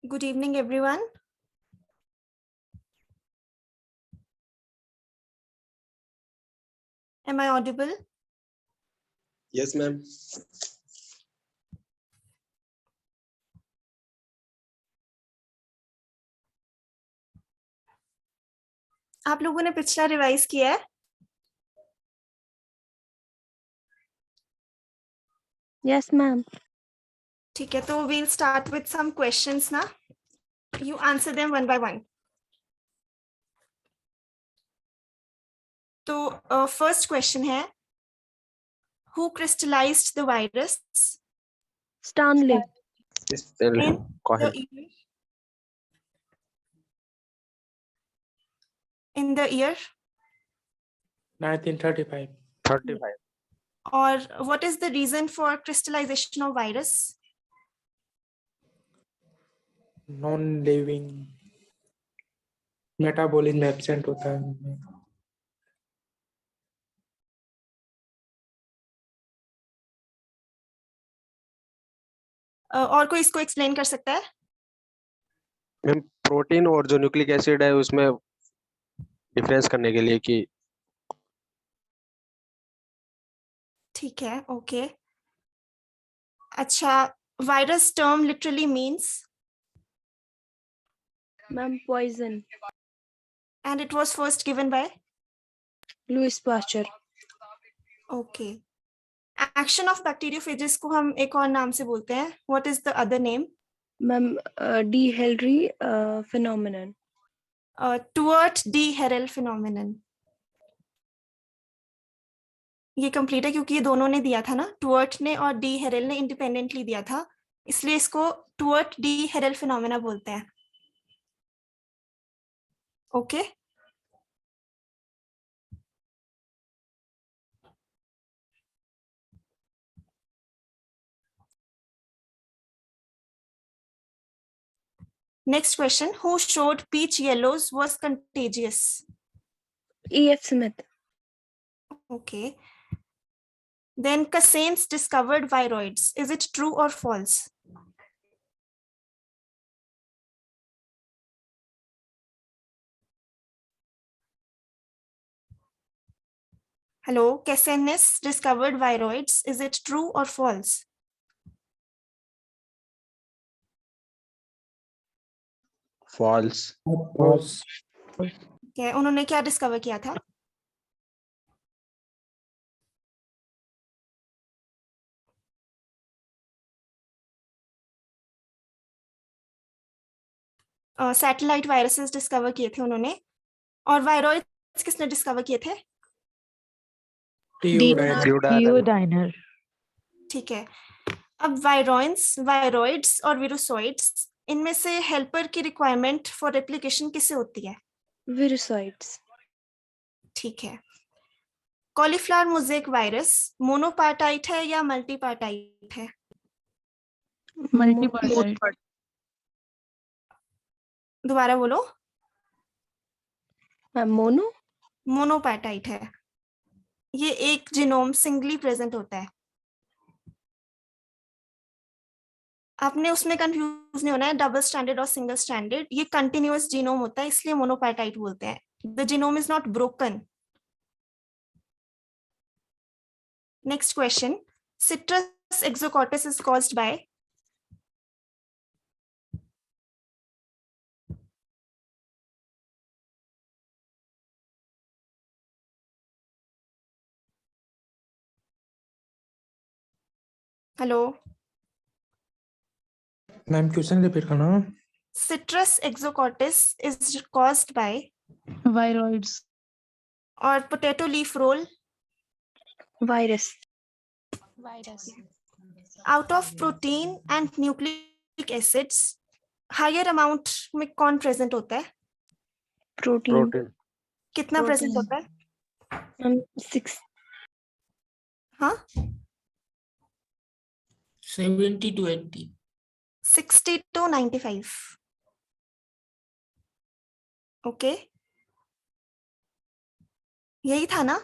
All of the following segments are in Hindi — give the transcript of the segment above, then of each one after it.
Good evening, everyone. Am I audible? Yes, ma'am. आप लोगों ने पिछला रिवाइज किया है? Yes, ma'am. ठीक है, तो we'll start with some questions ना. You answer them one by one. तो first question है, who crystallized the virus? Stanley. In Go the ahead. year? In the year? 1935. 35. Or what is the reason for crystallization of virus? Non-living metabolism absent होता है उनमें। और कोई इसको एक्सप्लेन कर सकता है? मैम प्रोटीन और जो न्यूक्लिक एसिड है उसमें डिफरेंस करने के लिए कि ठीक है, ओके. अच्छा, virus term literally means Ma'am, poison. and it was first given by? Louis Pasteur. Okay. Action of bacteriophages को हम एक और नाम से बोलते हैं. What is the other name? Ma'am, D. Henry phenomenon. Twort d'Herelle phenomenon. ये कंप्लीट है क्योंकि ये दोनों ने दिया था ना, टुअर्ट ने और डी हेरल ने इंडिपेंडेंटली दिया था, इसलिए इसको टुअर्ट डी हेरल फिनोमिना बोलते हैं. Okay. Next question, who showed peach yellows was contagious? E.F. Smith. Okay. Then Cassains discovered viroids. Is it true or false? Hello, Cassanis discovered viroids. Is it true or false? False. False. Okay, उन्होंने क्या डिस्कवर किया था? सैटेलाइट वायरसेस डिस्कवर किए थे उन्होंने. और वायरॉइड्स किसने डिस्कवर किए थे? Duodenner. ठीक है. अब वायरॉइड्स और विरुसॉइड्स, इनमें से हेल्पर की रिक्वायरमेंट फॉर रेप्लिकेशन किससे होती है? Virusoids. ठीक है. कॉलीफ्लावर मोज़ेक वायरस मोनोपार्टाइट है या मल्टीपार्टाइट है? Multipartite. दोबारा बोलो. Ma'am, mono. मोनोपार्टाइट है. ये एक जीनोम सिंगली प्रेजेंट होता है. आपने उसमें कंफ्यूज नहीं होना है, डबल स्टैंडर्ड और सिंगल स्टैंडर्ड. ये कंटिन्यूअस जीनोम होता है, इसलिए मोनोपार्टाइट बोलते हैं. The genome is not broken. Next question, citrus exocortis is caused by? Hello, ma'am question repeat करना. Citrus exocortis is caused by? Viroids. और potato leaf roll? Virus. Out of protein and nucleic acids higher amount में कौन प्रेजेंट होता है? Protein. कितना प्रेजेंट होता है? Ma'am, 6. हाँ, 70 to 80. 60 to 95. ओके, यही था ना.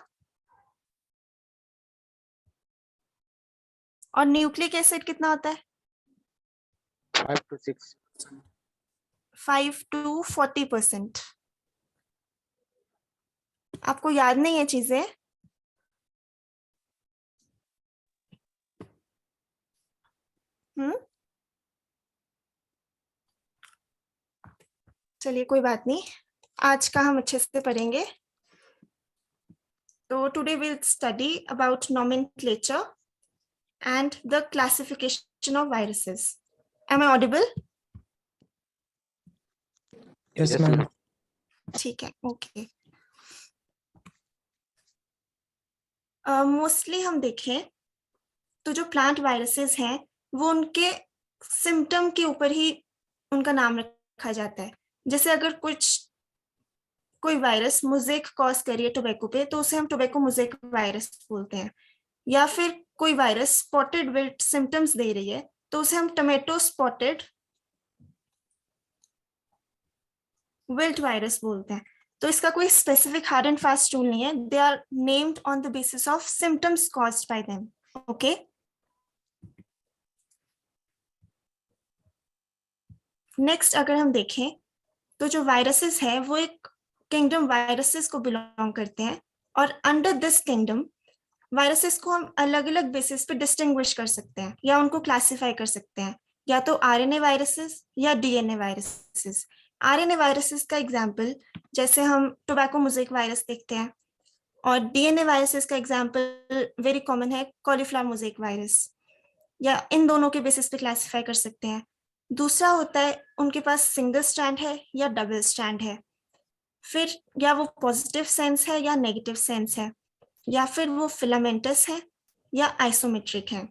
और न्यूक्लिक एसिड कितना होता है? 5 to 6. 5 to 40%। आपको याद नहीं है चीजें? चलिए कोई बात नहीं, आज का हम अच्छे से पढ़ेंगे। तो today will study about nomenclature and the classification of viruses. Am I audible? Yes, Yes, ma'am. ma'am. ठीक है, ओके। मोस्टली हम देखें तो जो प्लांट वायरसेस हैं वो उनके सिम्टम के ऊपर ही उनका नाम रखा जाता है। जैसे अगर कोई वायरस मोज़ेक कॉज करिए टोबैको पे, तो उसे हम टोबैको मोज़ेक वायरस बोलते हैं। या फिर कोई वायरस स्पॉटेड विल्ट सिम्टम्स दे रही है, तो उसे हम टोमेटो स्पॉटेड विल्ट वायरस बोलते हैं। तो इसका कोई specific hard and fast rule नहीं है, they are named on the basis of symptoms caused by them. Okay, next अगर हम देखें तो जो वायरसेस है वो एक किंगडम वायरसेस को बिलोंग करते हैं, और अंडर दिस किंगडम वायरसेस को हम अलग अलग बेसिस पे डिस्टिंग्विश कर सकते हैं या उनको क्लासिफाई कर सकते हैं, या तो आरएनए वायरसेस या डीएनए वायरसेस। आरएनए वायरसेस का एग्जांपल जैसे हम टोबैको मोज़ेक वायरस देखते हैं, और डीएनए वायरसेस का एग्जांपल वेरी कॉमन है कॉलीफ्लावर मोज़ेक वायरस, या इन दोनों के बेसिस पे क्लासिफाई कर सकते हैं। दूसरा होता है उनके पास सिंगल स्ट्रैंड है या डबल स्ट्रैंड है, फिर या वो पॉजिटिव सेंस है या नेगेटिव सेंस है, या फिर वो फिलामेंटस है या आइसोमेट्रिक है।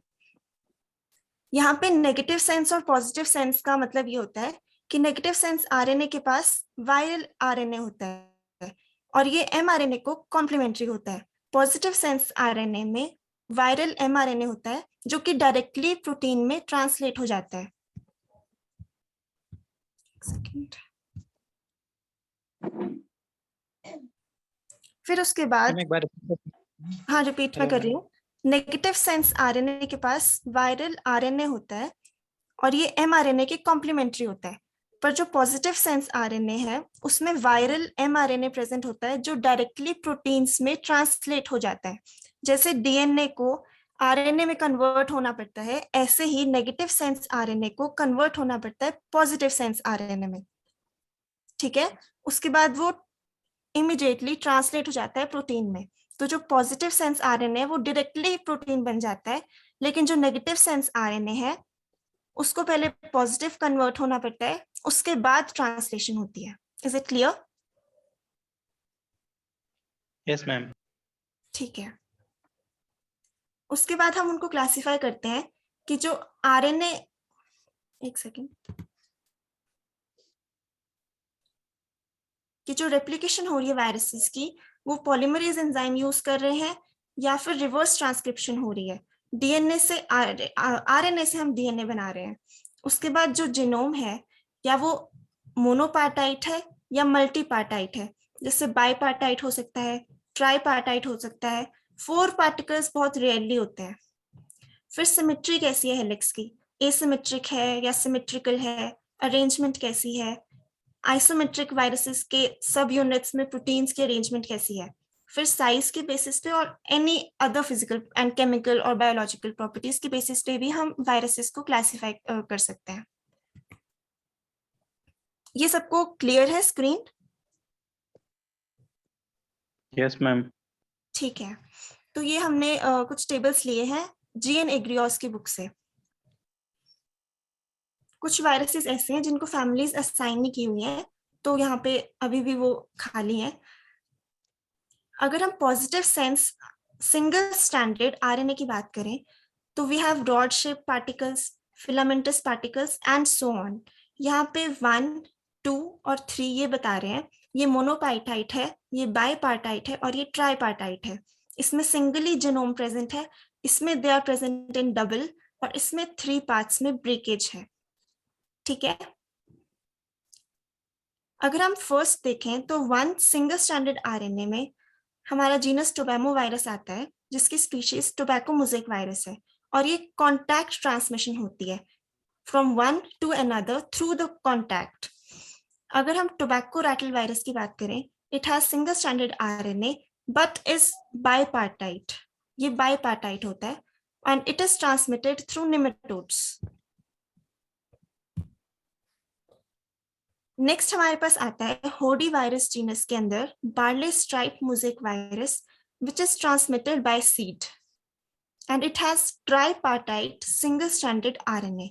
यहाँ पे नेगेटिव सेंस और पॉजिटिव सेंस का मतलब ये होता है कि नेगेटिव सेंस आरएनए के पास वायरल आरएनए होता है और ये एमआरएनए को कॉम्प्लीमेंट्री होता है। पॉजिटिव सेंस आरएनए में वायरल एमआरएनए होता है जो कि डायरेक्टली प्रोटीन में ट्रांसलेट हो जाता है। फिर उसके बाद एक बार हाँ रिपीट मैं कर रही हूँ। नेगेटिव सेंस आरएनए के पास वायरल आरएनए होता है और ये एमआरएनए के कॉम्प्लीमेंट्री होता है, पर जो पॉजिटिव सेंस आरएनए है उसमें वायरल एमआरएनए प्रेजेंट होता है जो डायरेक्टली प्रोटीन्स में ट्रांसलेट हो जाता है। जैसे डीएनए को आरएनए में कन्वर्ट होना पड़ता है, ऐसे ही नेगेटिव सेंस आरएनए को कन्वर्ट होना पड़ता है पॉजिटिव सेंस आरएनए में। ठीक है, उसके बाद वो इमीडिएटली ट्रांसलेट हो जाता है प्रोटीन में। तो जो पॉजिटिव सेंस आरएनए है वो डायरेक्टली प्रोटीन बन जाता है, लेकिन जो नेगेटिव सेंस आरएनए है उसको पहले पॉजिटिव कन्वर्ट होना पड़ता है, उसके बाद ट्रांसलेशन होती है। Is it clear? Yes ma'am. ठीक है, उसके बाद हम उनको क्लासिफाई करते हैं कि जो आरएनए, एक सेकेंड, कि जो रेप्लिकेशन हो रही है वायरसेस की वो पॉलीमरेज एंजाइम यूज कर रहे हैं या फिर रिवर्स ट्रांसक्रिप्शन हो रही है। डीएनए से आरएनए से हम डीएनए बना रहे हैं। उसके बाद जो जीनोम है या वो मोनोपार्टाइट है या मल्टीपार्टाइट है, जैसे बाईपार्टाइट हो सकता है, ट्राईपार्टाइट हो सकता है, 4 पार्टिकल्स बहुत रेयरली होते हैं। फिर सिमेट्री कैसी है हेलिक्स की, एसिमेट्रिक है या सिमेट्रिकल है, अरेंजमेंट कैसी है, आइसोमेट्रिक वायरसेस के सब यूनिट्स में प्रोटीन्स की अरेंजमेंट कैसी है, फिर साइज के बेसिस पे और any other physical and chemical और बायोलॉजिकल प्रॉपर्टीज के बेसिस पे भी हम वायरसेस को क्लासिफाई कर सकते हैं। ये सबको क्लियर है स्क्रीन? Yes ma'am. ठीक है, तो ये हमने कुछ टेबल्स लिए हैं जीएन एग्रियोस की बुक से। कुछ वायरसेस ऐसे हैं जिनको फैमिलीज असाइन नहीं की हुई हैं, तो यहाँ पे अभी भी वो खाली हैं। अगर हम positive sense single stranded RNA की बात करें तो we have rod shape particles, filamentous particles and so on. यहाँ पे 1, 2 और 3 ये बता रहे हैं, ये मोनोपार्टाइट है, ये बाईपार्टाइट है और ये ट्राईपार्टाइट है। इसमें सिंगली जीनोम प्रेजेंट है, इसमें they are present in double, और इसमें 3 पार्ट्स में ब्रेकेज है। ठीक है, अगर हम फर्स्ट देखें तो 1 सिंगल स्ट्रैंडेड आरएनए में हमारा जीनस टोबैमो वायरस आता है जिसकी स्पीशीज टोबैको मोज़ेक वायरस है, और ये कॉन्टैक्ट ट्रांसमिशन होती है from one two another through the contact. अगर हम टोबैको रैटल वायरस की बात करें, it has single stranded RNA but is bipartite. ये बाइपार्टाइट होता है and it is transmitted through nematodes. Next हमारे पास आता है होडी वायरस जीनस के अंदर barley stripe mosaic virus which is transmitted by seed and it has tripartite single stranded RNA.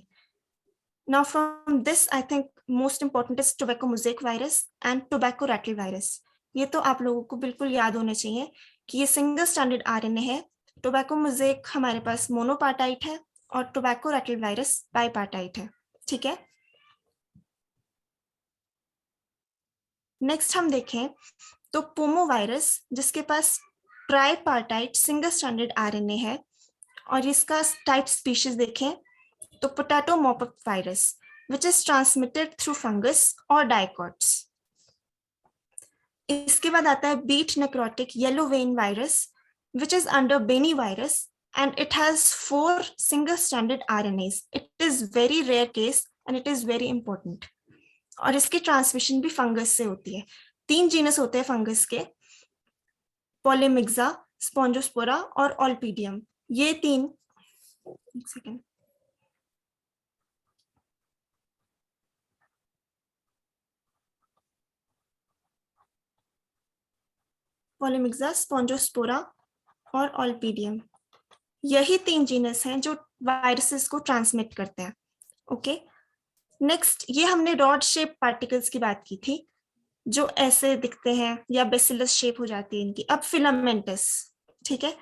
Now from this I think most important is tobacco mosaic virus and tobacco rattle virus. ये तो आप लोगों को बिल्कुल याद होने चाहिए कि ये सिंगल स्ट्रैंडेड आरएनए है. टोबैको मोज़ेक हमारे पास मोनोपार्टाइट है और टोबैको रैटल वायरस बाइपार्टाइट है. ठीक है. नेक्स्ट हम देखें तो पोमो वायरस जिसके पास ट्राइपार्टाइट सिंगल स्ट्रैंडेड आरएनए है और इसका टाइप स्पीशीज देखें तो potato mop up virus which is transmitted through fungus or dicots. इसके बाद आता है beet necrotic yellow vein virus which is under Benyvirus and it has 4 single stranded RNAs. It is very rare case and it is very important. और इसकी ट्रांसमिशन भी फंगस से होती है. 3 जीनस होते हैं फंगस के, पॉलीमिक्सा, स्पॉन्जोस्पोरा और ऑल्पीडियम. ये 3 एक सेकेंड पॉलीमिक्सा, स्पॉन्जोस्पोरा और ऑल्पीडियम, यही 3 जीनस हैं जो वायरसेस को ट्रांसमिट करते हैं. ओके. नेक्स्ट ये हमने रॉड शेप पार्टिकल्स की बात की थी जो ऐसे दिखते हैं या बेसिलस शेप हो जाती है इनकी. अब फिलामेंटस. ठीक है.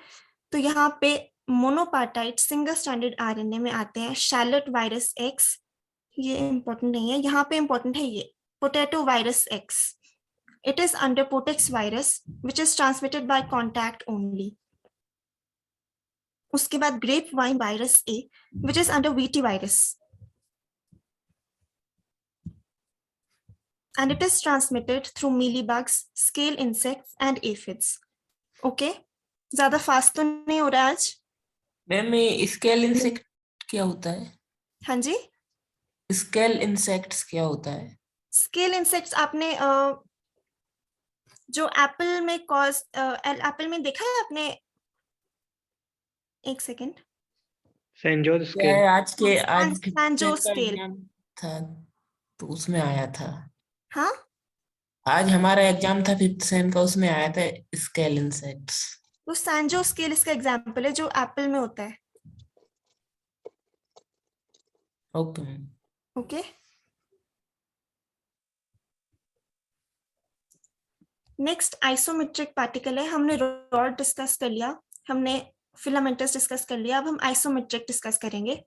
तो यहाँ पे मोनोपार्टाइट सिंगल स्ट्रैंडेड आरएनए में आते हैं शैलट वायरस एक्स. ये इंपॉर्टेंट नहीं है, यहाँ पे इंपॉर्टेंट है ये potato virus X. It is under potexvirus which is transmitted by contact only. उसके बाद grapevine virus A which is under vitivirus and it is transmitted through mealybugs, scale insects and aphids. Okay, ज्यादा फास्ट तो नहीं हो रहा आज. मैम ये स्केल इंसेक्ट क्या होता है? हाँ जी, स्केल इंसेक्ट्स क्या होता है? स्केल इंसेक्ट्स आपने जो एप्पल में एप्पल में देखा है आपने? एक सेकेंड. सेंजोर क्या है स्केल. आज Sanjo scale. एग्जाम था तो उसमें आया था. हाँ, आज हमारा एग्जाम था 5th सेम का, उसमें आया था स्केल इंसेक्ट्स. तो सैंजो स्केल इसका एग्जाम्पल है जो एप्पल में होता है. Okay ma'am. Okay. Next isometric particle है. हमने रॉड डिस्कस कर लिया, हमने फिलामेंटस डिस्कस कर लिया, अब हम आइसोमेट्रिक डिस्कस करेंगे.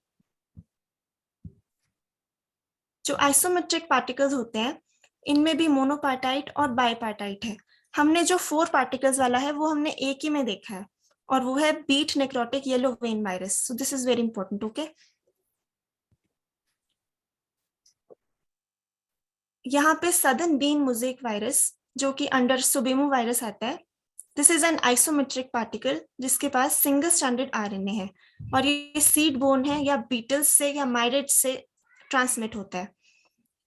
जो आइसोमेट्रिक पार्टिकल्स होते हैं इनमें भी मोनोपार्टाइट और बाइपार्टाइट है. हमने जो 4 पार्टिकल्स वाला है वो हमने एक ही में देखा है और वो है beet necrotic yellow vein virus. So this is very important. Okay. यहाँ पे सदर्न बीन मोज़ेक वायरस जो कि अंडर सुबेमो वायरस आता है. This is an isometric particle जिसके पास सिंगल स्ट्रैंडेड आरएनए है और ये सीड बोर्न है या बीटल्स से या माइरेट्स से ट्रांसमिट होता है.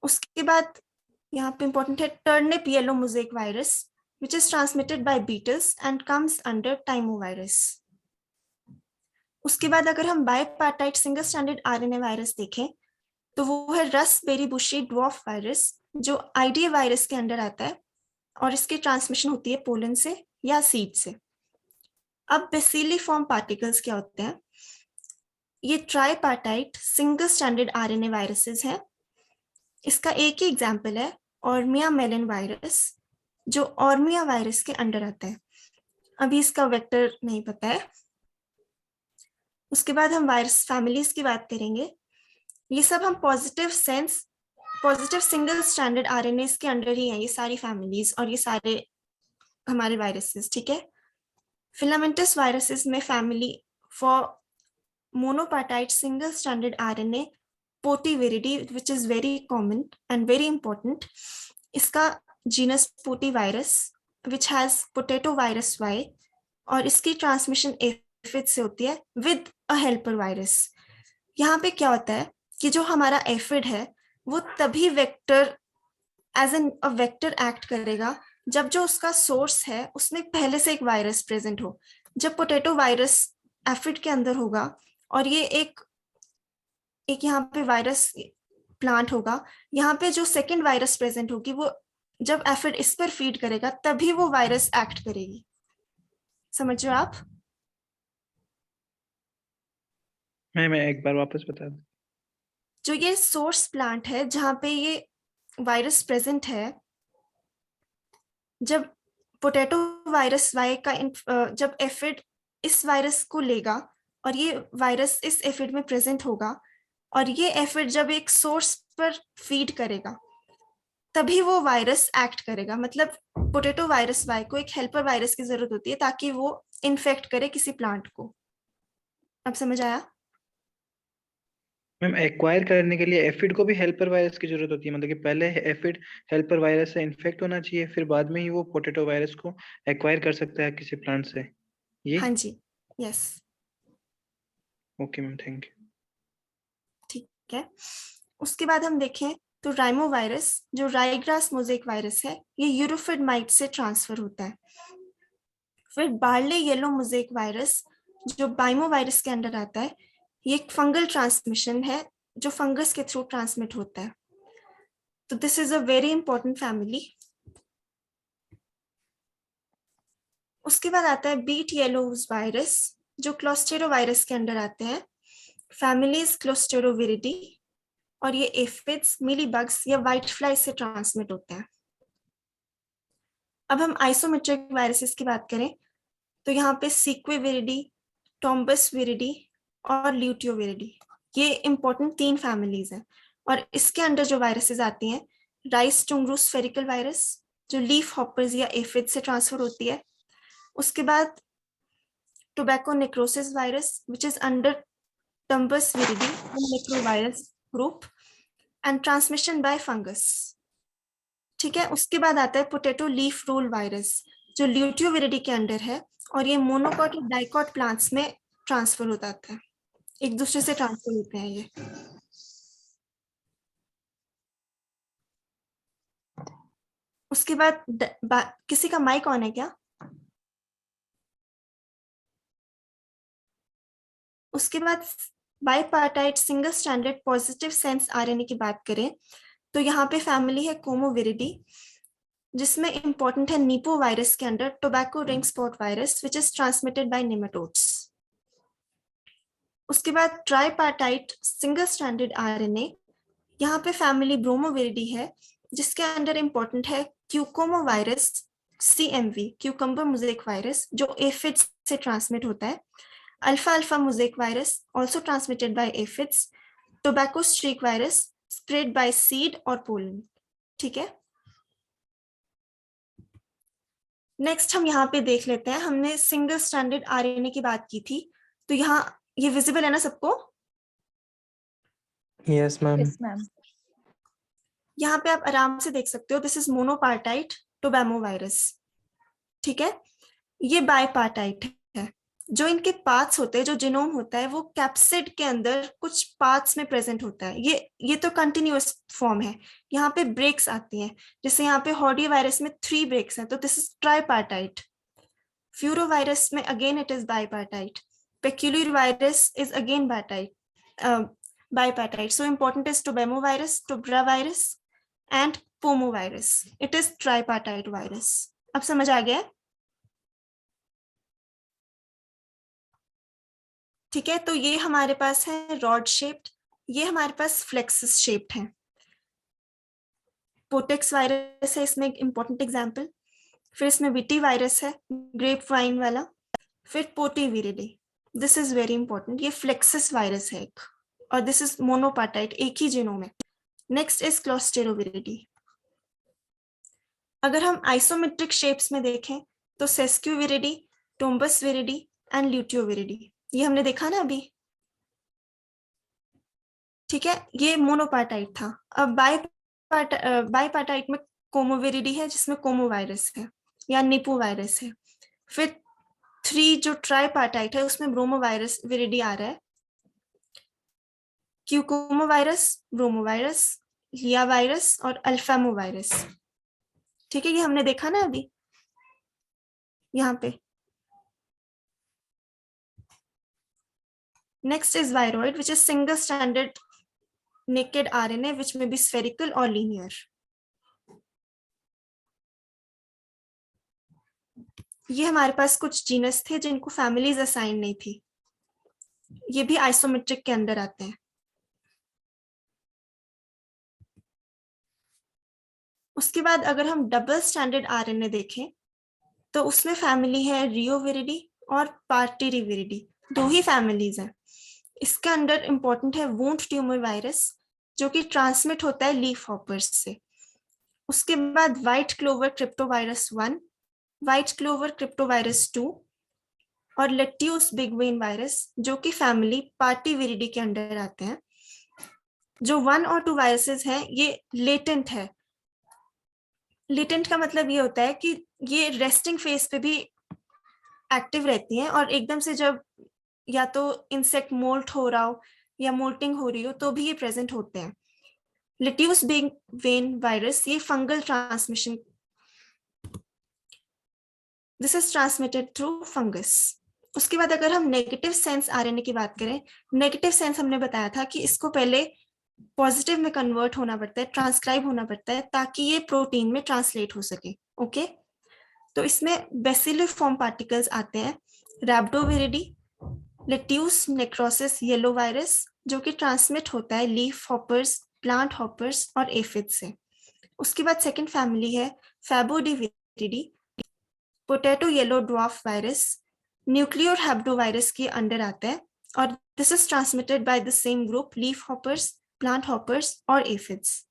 उसके बाद यहाँ पे इंपॉर्टेंट है turnip yellow mosaic virus which is transmitted by beetles and comes under टाइमोवायरस. उसके बाद अगर हम bipartite single stranded RNA virus देखें तो वो है रसबेरी बुशी ड्वार्फ वायरस जो आईडीए वायरस के अंडर आता है और इसकी ट्रांसमिशन होती है पोलन से या सीड से. अब बेसिलिफॉर्म पार्टिकल्स क्या होते हैं? ये tripartite single stranded RNA viruses हैं. इसका एक ही एग्जाम्पल है ऑर्मिया मेलिन वायरस जो ऑर्मिया वायरस के अंडर आता है. अभी इसका वेक्टर नहीं पता है. उसके बाद हम वायरस फैमिलीज की बात करेंगे. ये सब हम पॉजिटिव सिंगल स्ट्रैंडेड आरएनए के अंडर ही हैं ये सारी फैमिलीज और ये सारे हमारे वायरसेस. ठीक है. फिलामेंटस वायरसेस में family for monopartite single stranded RNA Potyviridae which is very common and very important. इसका genus potyvirus which has potato virus Y और इसकी ट्रांसमिशन एफिड से होती है विद अ हेल्पर वायरस. यहाँ पे क्या होता है कि जो हमारा एफिड है वो तभी vector as an a vector act करेगा जब जो उसका सोर्स है उसमें पहले से एक वायरस प्रेजेंट हो। जब पोटैटो वायरस एफिड के अंदर होगा और ये एक यहाँ पे वायरस प्लांट होगा, यहाँ पे जो सेकंड वायरस प्रेजेंट होगी वो जब एफिड इस पर फीड करेगा तभी वो वायरस एक्ट करेगी। समझ रहे हो आप? मैं एक बार वापस बता दूं। जो ये सोर्स प्लांट है जहां पे ये वायरस प्रेजेंट है, जब पोटैटो वायरस वाई का जब एफिड इस वायरस को लेगा और ये वायरस इस एफिड में प्रेजेंट होगा और ये एफिड जब एक सोर्स पर फीड करेगा तभी वो वायरस एक्ट करेगा। मतलब पोटैटो वायरस वाई को एक हेल्पर वायरस की जरूरत होती है ताकि वो इन्फेक्ट करे किसी प्लांट को। अब समझ आया? मैम एक्वायर करने के लिए एफिड को भी हेल्पर वायरस की जरूरत होती है, मतलब कि पहले एफिड हेल्पर वायरस से इन्फेक्ट होना चाहिए, फिर बाद में ही वो पोटैटो वायरस को एक्वायर कर सकता है किसी प्लांट से, ये? हाँ जी, yes, okay ma'am, thank you. ठीक है। उसके बाद हम देखें तो राइमो वायरस जो राईग्रास मोज़ेक वायरस है, ये यूरोफिड माइट से ट्रांसफर होता है। फिर बार्ले येलो मोज़ेक वायरस जो बाइमो वायरस के अंडर आता है, ये एक फंगल ट्रांसमिशन है जो फंगस के थ्रू ट्रांसमिट होता है। तो this is a very important family. उसके बाद आता है बीट येलोज वायरस जो क्लोस्टेरो वायरस के अंडर आते हैं। फैमिलीज क्लोस्टेरोविरिडी और ये एफिड्स, मिलीबग्स या व्हाइट फ्लाई से ट्रांसमिट होते हैं। अब हम आइसोमेट्रिक वायरसेस की बात करें तो यहाँ पे सीक्वेविरिडी, टॉम्बस विरिडी और ल्यूटियोविरिडी, ये इंपॉर्टेंट 3 फैमिलीज हैं। और इसके अंडर जो वायरसेस आती हैं, राइस टुंगरू स्फेरिकल वायरस जो लीफ हॉपर्स या एफिड से ट्रांसफर होती है। उसके बाद tobacco necrosis virus which is under tombusviridae necrovirus group and transmission by fungus. ठीक है। उसके बाद आता है पोटैटो लीफ रोल वायरस जो ल्यूटियोविरिडी के अंडर है और ये मोनोकॉट और डाइकॉट प्लांट्स में ट्रांसफर हो जाता है, एक दूसरे से ट्रांसफर होते हैं ये। उसके बाद किसी का माइक ऑन है क्या? उसके बाद bipartite single stranded positive sense RNA की बात करें तो यहाँ पे फैमिली है कोमोविरिडी जिसमें इंपॉर्टेंट है नीपो वायरस के under tobacco ring spot virus which is transmitted bye nematodes. उसके बाद ट्राइपार्टाइट सिंगल स्ट्रैंडेड आरएनए, यहाँ पे फैमिली ब्रोमोविरिडी है जिसके अंडर इंपॉर्टेंट है cucumo virus CMV cucumber mosaic virus जो एफिड्स से ट्रांसमिट होता है। अल्फा अल्फा mosaic virus also transmitted by aphids. Tobacco streak virus spread by seed और पोलन। ठीक है। नेक्स्ट हम यहाँ पे देख लेते हैं, हमने सिंगल स्ट्रैंडेड आरएनए की बात की थी, तो यहाँ ये विजिबल है ना सबको? Yes ma'am. Yes ma'am. यहाँ पे आप आराम से देख सकते हो, दिस इज मोनोपार्टाइट टोबैमो वायरस। ठीक है। ये बायपार्टाइट है। जो इनके पार्ट्स होते हैं, जो जीनोम होता है, वो कैप्सिड के अंदर कुछ पार्ट्स में प्रेजेंट होता है। ये तो कंटिन्यूअस फॉर्म है, यहाँ पे ब्रेक्स आती हैं। जैसे यहाँ पे हॉडी वायरस में 3 ब्रेक्स हैं, तो this is tripartite. Furovirus में again it is bipartite. Peculiar virus is again bipartite. So important is tobemovirus, tobravirus and pomovirus. It is tripartite virus. अब समझ आ गया? ठीक है। तो ये हमारे पास है रॉड शेप्ड, ये हमारे पास फ्लेक्सिस शेप्ड है। पोटेक्स वायरस है इसमें एक इंपॉर्टेंट एग्जाम्पल। फिर इसमें विटी वायरस है, ग्रेप वाइन वाला। फिर पोटीविरिडी, दिस इज वेरी इंपॉर्टेंट, ये फ्लेक्सिस वायरस है एक, और दिस इज मोनोपार्टाइट, एक ही जीनोम है। Next is closteroviridae. अगर हम आइसोमेट्रिक शेप्स में देखें तो सेस्क्यूविरिडी, टोम्बस विरिडी एंड ल्यूटियोविरिडी, ये हमने देखा ना अभी। ठीक है। ये मोनोपार्टाइट था। अब बाइपार्टाइट में कोमोविरिडी है जिसमें कोमो वायरस है या निपो वायरस है। फिर 3 जो ट्राइपार्टाइट है उसमें ब्रोमो वायरस विरिडी आ रहा है, क्यूकोमो वायरस, ब्रोमो वायरस लिया वायरस और अल्फामो वायरस। ठीक है, ये हमने देखा ना अभी यहाँ पे। Next is viroid which is single standard naked RNA which may be spherical or linear. ये हमारे पास कुछ जीनस थे जिनको फैमिलीज असाइन नहीं थी, ये भी आइसोमेट्रिक के अंदर आते हैं। उसके बाद अगर हम डबल स्टैंडर्ड आरएनए देखें तो उसमें फैमिली है रियोविरिडी और पार्टिरिविरिडी, दो ही फैमिलीज हैं। इसके अंदर इंपॉर्टेंट है वुंड ट्यूमर वायरस जो कि ट्रांसमिट होता है लीफ हॉपर्स से। उसके बाद व्हाइट क्लोवर क्रिप्टोवायरस 1, व्हाइट क्लोवर क्रिप्टोवायरस 2 और लेट्यूस बिग वेन वायरस जो कि फैमिली पार्टिविरिडी के अंडर आते हैं। जो 1 और 2 वायरसेस हैं ये लेटेंट है। लेटेंट का मतलब ये होता है कि ये रेस्टिंग फेज पे भी एक्टिव रहती हैं और एकदम से जब या तो इंसेक्ट मोल्ट हो रहा हो या मोल्टिंग हो रही हो तो भी ये प्रेजेंट होते हैं। लेट्यूस बिग वेन वायरस ये fungal transmission, this is transmitted through fungus. उसके बाद अगर हम नेगेटिव सेंस आरएनए की बात करें, नेगेटिव सेंस हमने बताया था कि इसको पहले पॉजिटिव में कन्वर्ट होना पड़ता है, ट्रांसक्राइब होना पड़ता है ताकि ये प्रोटीन में ट्रांसलेट हो सके। ओके, तो इसमें बेसिलिफॉर्म पार्टिकल्स आते हैं, rhabdoviridae, lettuce necrosis yellow virus जो कि ट्रांसमिट होता है लीफ हॉपर्स, प्लांट हॉपर्स और एफिड से। उसके बाद सेकंड फैमिली है फैबोडिविरिडी, potato yellow dwarf virus nuclear rhabdovirus के अंडर आता है और this is transmitted by the same group leaf hoppers, plant hoppers और एफिड्स।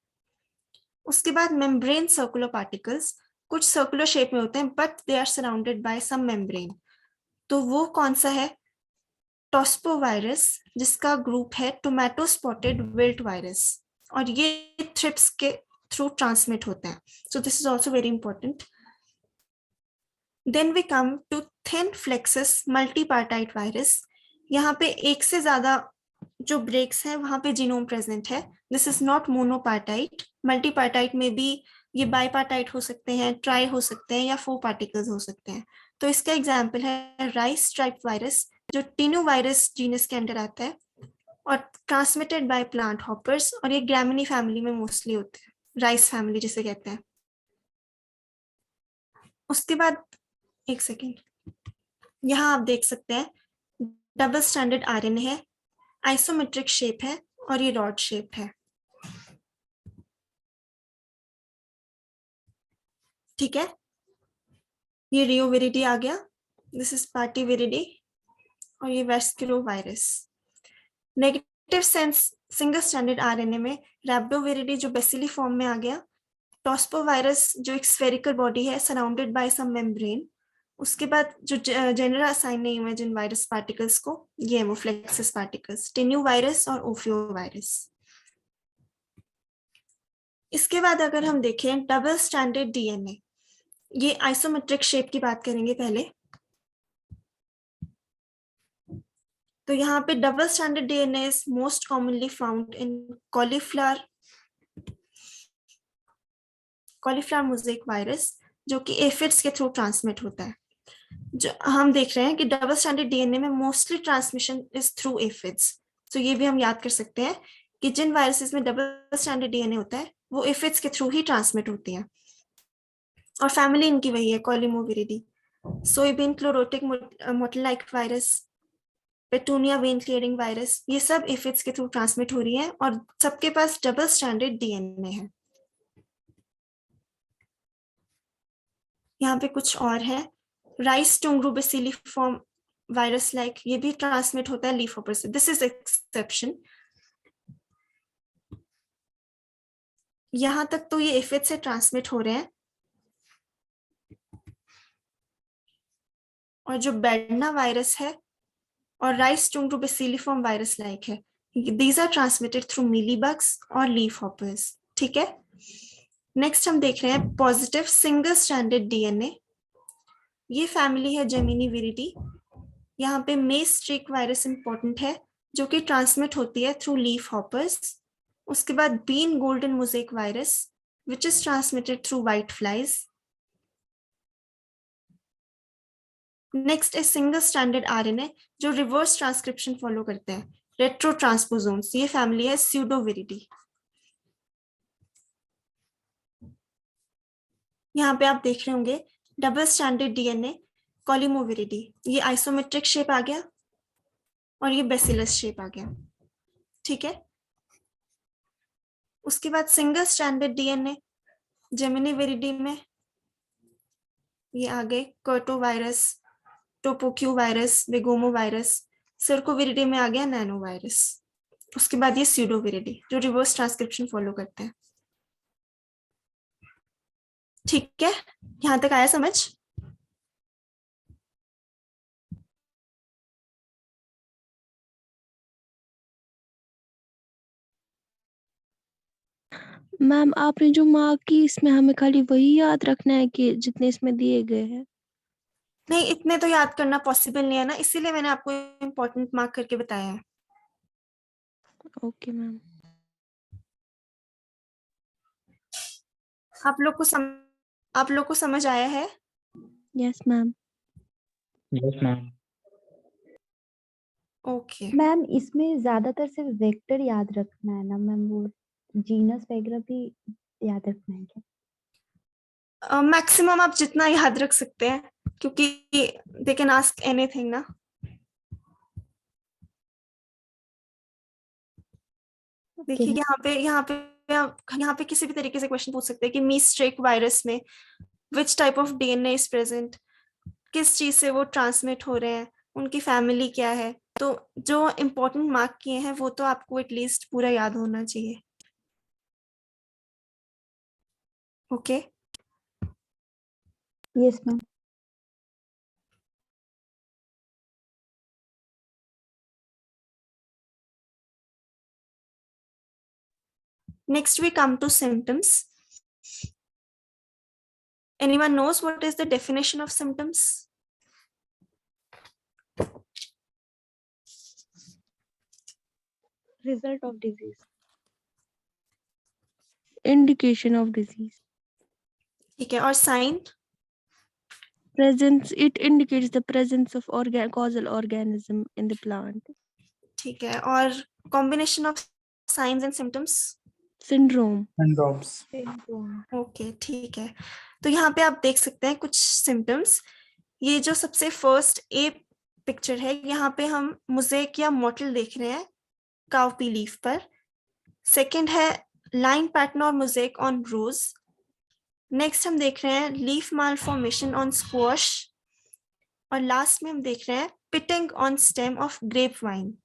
उसके बाद मेम्ब्रेन सर्कुलर पार्टिकल्स कुछ सर्कुलर शेप में होते हैं but they are surrounded by some membrane. तो वो कौन सा है? टॉस्पोवायरस जिसका ग्रुप है टोमेटो स्पॉटेड विल्ट वायरस और ये थ्रिप्स के थ्रू ट्रांसमिट होता है। So this is also very important. Then we come to thin flexuous multipartite virus. यहाँ पे एक से ज्यादा जो ब्रेक्स हैं वहां पे जीनोम प्रेजेंट है। दिस इज नॉट मोनोपार्टाइट, मल्टीपार्टाइट में भी ये बाईपार्टाइट हो सकते हैं, ट्राई हो सकते हैं या 4 पार्टिकल्स हो सकते हैं। तो इसका एग्जाम्पल है राइस स्ट्राइप वायरस जो टीनो वायरस जीनस के अंदर आता है और ट्रांसमिटेड बाय प्लांट हॉपर्स और ये ग्रामिनी फैमिली में मोस्टली होते हैं, राइस फैमिली जिसे कहते हैं। उसके बाद एक सेकेंड, यहाँ आप देख सकते हैं डबल स्टैंडर्ड आरएनए है, आइसोमेट्रिक शेप है और ये रॉड शेप है। ठीक है, ये रियोविरिडी आ गया, दिस इज पार्टिविरिडी और ये vesiculovirus. Negative sense single standard RNA में रैप्डोविरिडी जो बेसिली फॉर्म में आ गया, टॉस्पोवायरस जो एक स्फेरिकल बॉडी है सराउंडेड बाय सम मेम्ब्रेन। उसके बाद जो जेनरल असाइन नहीं हुए जिन वायरस पार्टिकल्स को, ये है वो फ्लेक्सिस पार्टिकल्स, टेन्यू वायरस और ओफियो वायरस। इसके बाद अगर हम देखें डबल स्टैंडर्ड डीएनए, ये आइसोमेट्रिक शेप की बात करेंगे पहले। तो यहाँ पे double standard DNA is most commonly found in cauliflower mosaic virus जो कि एफिड्स के थ्रू ट्रांसमिट होता है। जो हम देख रहे हैं कि डबल स्टैंडर्ड डीएनए में mostly transmission is through aphids. तो ये भी हम याद कर सकते हैं कि जिन वायरसेस में डबल स्टैंडर्ड डीएनए होता है वो एफिड्स के थ्रू ही ट्रांसमिट होती हैं और फैमिली इनकी वही है caulimoviridae. Soybean chlorotic mottle like virus, petunia vein clearing virus, ये सब एफिड्स के थ्रू ट्रांसमिट हो रही है और सबके पास डबल स्टैंडर्ड डीएनए है। यहाँ पे कुछ और है, राइस टुंगरू बेसिलिफॉर्म वायरस लाइक, ये भी ट्रांसमिट होता है लीफ हॉपर से, दिस इज एक्सेप्शन। यहां तक तो ये एफिड से ट्रांसमिट हो रहे हैं और जो बेडना वायरस है और राइस टुंगरू बेसिलिफॉर्म वायरस लाइक है, दीज आर ट्रांसमिटेड थ्रू मीलीबग्स और लीफ हॉपर्स। ठीक है, नेक्स्ट हम देख रहे हैं पॉजिटिव सिंगल स्टैंडर्ड डीएनए, ये फैमिली है जेमिनी विरिडी। यहाँ पे मेस स्ट्रीक वायरस इंपॉर्टेंट है जो कि ट्रांसमिट होती है थ्रू लीफ हॉपर्स उसके बाद bean golden mosaic virus which is transmitted through white flies. Next is single stranded RNA जो रिवर्स ट्रांसक्रिप्शन फॉलो करते हैं, रेट्रो ट्रांसपोसोम्स, ये फैमिली है स्यूडोविरिडी। यहाँ पे आप देख रहे होंगे डबल स्टैंडर्ड डीएनए कॉलिमोविरिडी, ये आइसोमेट्रिक शेप आ गया और ये बेसिलस शेप आ गया, ठीक है। उसके बाद single standard DNA Gemini viride में ये आ गए कर्टो वायरस, टोपोक्यू वायरस, वेगोमो वायरस। सर्कोविरिडी में आ गया नैनो वायरस। उसके बाद ये स्यूडोविरिडी जो रिवर्स ट्रांसक्रिप्शन फॉलो करते हैं, ठीक है। यहां तक आया समझ? मैम आपने जो मार्क की इसमें हमें खाली वही याद रखना है कि जितने इसमें दिए गए हैं? नहीं, इतने तो याद करना पॉसिबल नहीं है ना, इसीलिए मैंने आपको इम्पोर्टेंट मार्क करके बताया है। Okay ma'am. आप लोग को समझ आया है? Yes ma'am. Yes ma'am. Okay. Ma'am इसमें ज्यादातर सिर्फ वेक्टर याद रखना है ना मैम, वो जीनस वगैरह भी याद रखना है क्या? मैक्सिमम आप जितना याद रख सकते हैं, क्योंकि दे कैन आस्क एनीथिंग ना। देखिए यहाँ पे किसी भी तरीके से क्वेश्चन पूछ सकते हैं कि मीस्ट्रेक वायरस में which type of DNA is present, किस चीज से वो ट्रांसमिट हो रहे हैं, उनकी फैमिली क्या है। तो जो इम्पोर्टेंट मार्क किए हैं वो तो आपको एटलीस्ट पूरा याद होना चाहिए। Okay. Yes ma'am. Next we come to symptoms. Anyone knows what is the definition of symptoms? Result of disease. Indication of disease. ठीक है, और sign? Presence, it indicates the presence of causal organism in the plant. ठीक है, और combination of science and symptoms? Syndrome. Syndromes. Okay, ठीक है। तो यहाँ पे आप देख सकते हैं कुछ सिम्टम्स। ये जो सबसे फर्स्ट ए पिक्चर है, यहाँ पे हम मोज़ेक या मोटल देख रहे हैं काउपी लीफ पर। सेकंड है लाइन पैटर्न और मोज़ेक ऑन रोज। नेक्स्ट हम देख रहे हैं लीफ मालफॉर्मेशन ऑन स्क्वॉश, और लास्ट में हम देख रहे हैं pitting on stem of grape wine.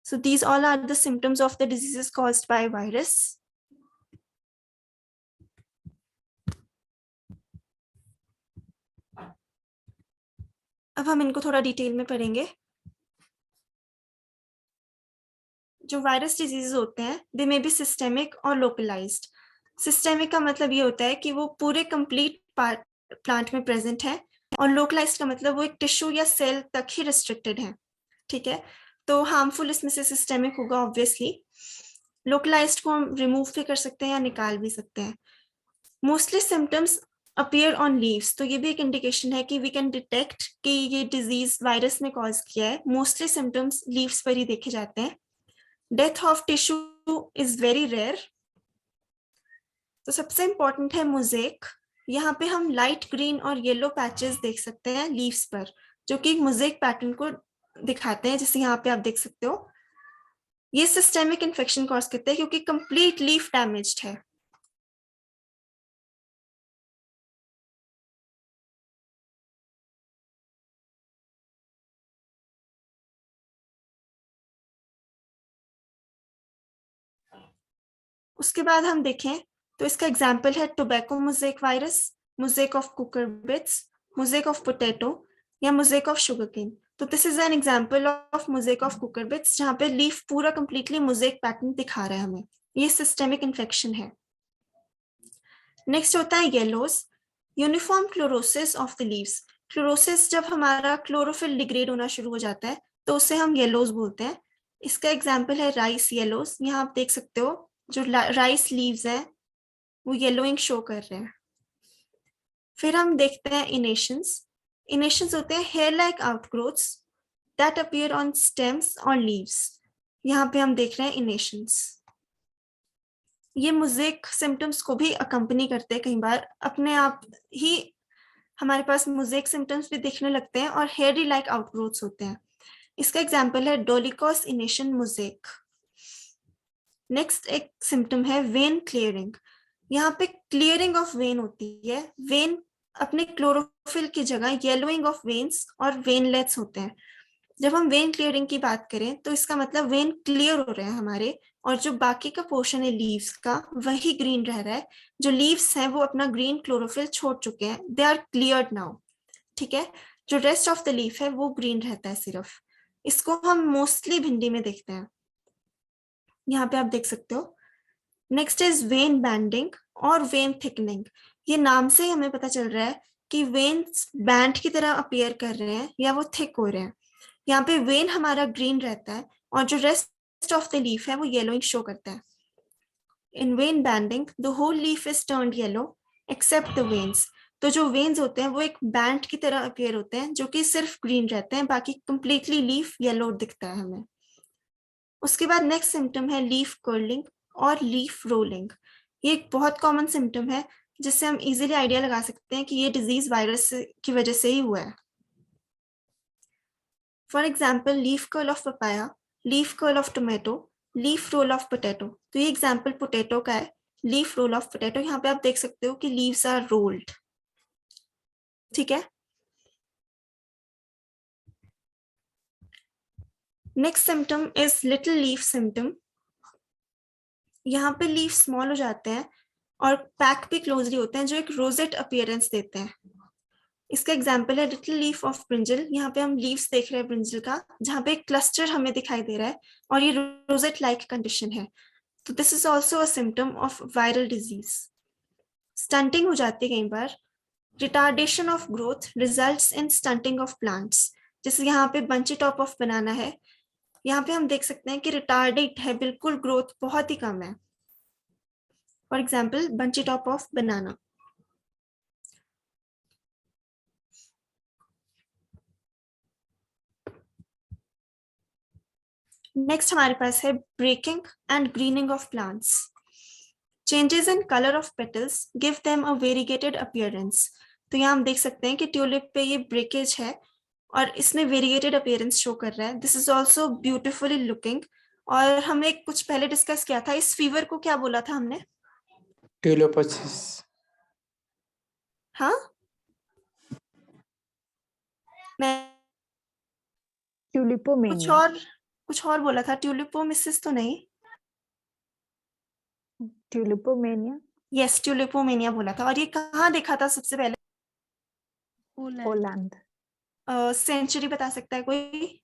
So these all are the symptoms of the diseases caused by virus. अब हम इनको थोड़ा डिटेल में पढ़ेंगे। जो वायरस डिजीजेस होते हैं दे मे बी सिस्टेमिक और लोकलाइज्ड। सिस्टेमिक का मतलब ये होता है कि वो पूरे कंप्लीट प्लांट में प्रेजेंट है, और लोकलाइज्ड का मतलब वो एक टिश्यू या सेल तक ही रिस्ट्रिक्टेड है, ठीक है। तो हार्मफुल इसमें से सिस्टेमिक होगा ऑब्वियसली। लोकलाइज्ड को हम रिमूव भी कर सकते हैं या निकाल भी सकते हैं। Mostly symptoms appear on leaves, तो ये भी एक इंडिकेशन है कि वी कैन डिटेक्ट कि ये डिजीज वायरस ने कॉज किया है। मोस्टली सिम्टम्स लीव्स पर ही देखे जाते हैं। Death of tissue is very rare. तो सबसे इंपॉर्टेंट है मोज़ेक। यहाँ पे हम लाइट ग्रीन और येलो पैचेस देख सकते हैं लीव्स पर, जो कि मोज़ेक पैटर्न को दिखाते हैं, जैसे यहाँ पे आप देख सकते हो। ये सिस्टेमिक इन्फेक्शन कॉज करते हैं क्योंकि कंप्लीट लीफ डैमेज्ड है। उसके बाद हम देखें तो इसका एग्जाम्पल है tobacco mosaic virus, mosaic of cucurbits, mosaic of potato या मोज़ेक ऑफ शुगरकेन। तो this is an example of mosaic of cucurbits, जहाँ पे लीफ पूरा कंप्लीटली मोज़ेक पैटर्न दिखा रहा है हमें। ये सिस्टेमिक इन्फेक्शन है। नेक्स्ट होता है yellows, uniform chlorosis of the leaves. Chlorosis जब हमारा क्लोरोफिल डिग्रेड होना शुरू हो जाता है तो उसे हम येलोस बोलते हैं। इसका एग्जाम्पल है राइस येलोस। यहाँ आप देख सकते हो जो राइस लीव्स है वो येलोइंग शो कर रहे हैं। फिर हम देखते हैं इनेशंस। इनेशंस होते हैं hair like outgrowths that appear on stems और लीव्स। यहाँ पे हम देख रहे हैं इनेशंस। ये मोज़ेक सिम्टम्स को भी अकम्पनी करते हैं। कई बार अपने आप ही हमारे पास मोज़ेक सिम्टम्स भी दिखने लगते हैं और हेयरी लाइक आउटग्रोथ्स होते हैं। इसका एग्जाम्पल है डोलिकॉस इनेशन मोज़ेक। नेक्स्ट एक सिम्टम है वेन क्लियरिंग। यहाँ पे क्लियरिंग ऑफ वेन होती है। वेन अपने क्लोरोफिल की जगह येलोइंग ऑफ वेन्स और वेनलेट्स होते हैं। जब हम वेन क्लियरिंग की बात करें तो इसका मतलब वेन क्लियर हो रहे हैं हमारे, और जो बाकी का पोर्शन है लीव्स का वही ग्रीन रह रहा है। जो लीव्स हैं वो अपना ग्रीन क्लोरोफिल छोड़ चुके हैं, दे आर क्लियर्ड नाउ। ठीक है, जो रेस्ट ऑफ द लीफ है वो ग्रीन रहता है सिर्फ। इसको हम मोस्टली भिंडी में देखते हैं। यहाँ पे आप देख सकते हो। नेक्स्ट इज वेन बैंडिंग और वेन थिकनिंग। ये नाम से ही हमें पता चल रहा है कि वेन्स बैंड की तरह अपीयर कर रहे हैं या वो थिक हो रहे हैं। यहाँ पे वेन हमारा ग्रीन रहता है और जो रेस्ट ऑफ द लीफ है वो येलोइंग शो करता है। In vein banding the whole leaf is turned yellow except the veins. तो जो वेन्स होते हैं वो एक बैंड की तरह अपीयर होते हैं जो कि सिर्फ ग्रीन रहते हैं, बाकी कंप्लीटली लीफ येलो दिखता है हमें। उसके बाद नेक्स्ट सिम्टम है लीफ कर्लिंग और लीफ रोलिंग। ये एक बहुत कॉमन सिम्टम है जिससे हम इजीली आइडिया लगा सकते हैं कि ये डिजीज वायरस की वजह से ही हुआ है। For example leaf curl of papaya, leaf curl of tomato, leaf roll of potato. तो ये एग्जाम्पल पोटैटो का है, लीफ रोल ऑफ पोटैटो। यहाँ पे आप देख सकते हो कि लीव्स आर रोल्ड। ठीक है, next symptom is little leaf symptom. यहाँ पे लीफ स्मॉल हो जाते हैं और पैक भी क्लोजली होते हैं जो एक रोजेट अपीयरेंस देते हैं। इसका एग्जाम्पल है लिटिल लीफ ऑफ ब्रिंजल। यहाँ पे हम लीव्स देख रहे हैं ब्रिंजल का, जहाँ पे एक क्लस्टर हमें दिखाई दे रहा है और ये रोजेट लाइक कंडीशन है। तो this is also a symptom of viral disease. Stunting हो जाती है कई बार। Retardation of growth results in stunting of plants. जैसे यहाँ पे बंची टॉप ऑफ बनाना है, यहाँ पे हम देख सकते हैं कि रिटार्डेड है, बिल्कुल ग्रोथ बहुत ही कम है। For example bunchy top of banana. Next हमारे पास है breaking and greening of plants. Changes in colour of petals give them a variegated appearance. तो यहाँ हम देख सकते हैं कि ट्यूलिप पे ये ब्रेकेज है और इसमें वेरीगेटेड अपीयरेंस शो कर रहा है। This is also beautifully looking. और हमने कुछ पहले डिस्कस किया था, इस फीवर को क्या बोला था हमने? ट्यूलोपसिस। हाँ, मैं ट्यूलिपोमेनिया। कुछ और बोला था, ट्यूलिपोमिसिस तो नहीं। ट्यूलिपोमेनिया। यस, ट्यूलिपोमेनिया बोला था। और ये कहाँ देखा था सबसे पहले? पोलैंड। सेंचुरी बता सकता है कोई?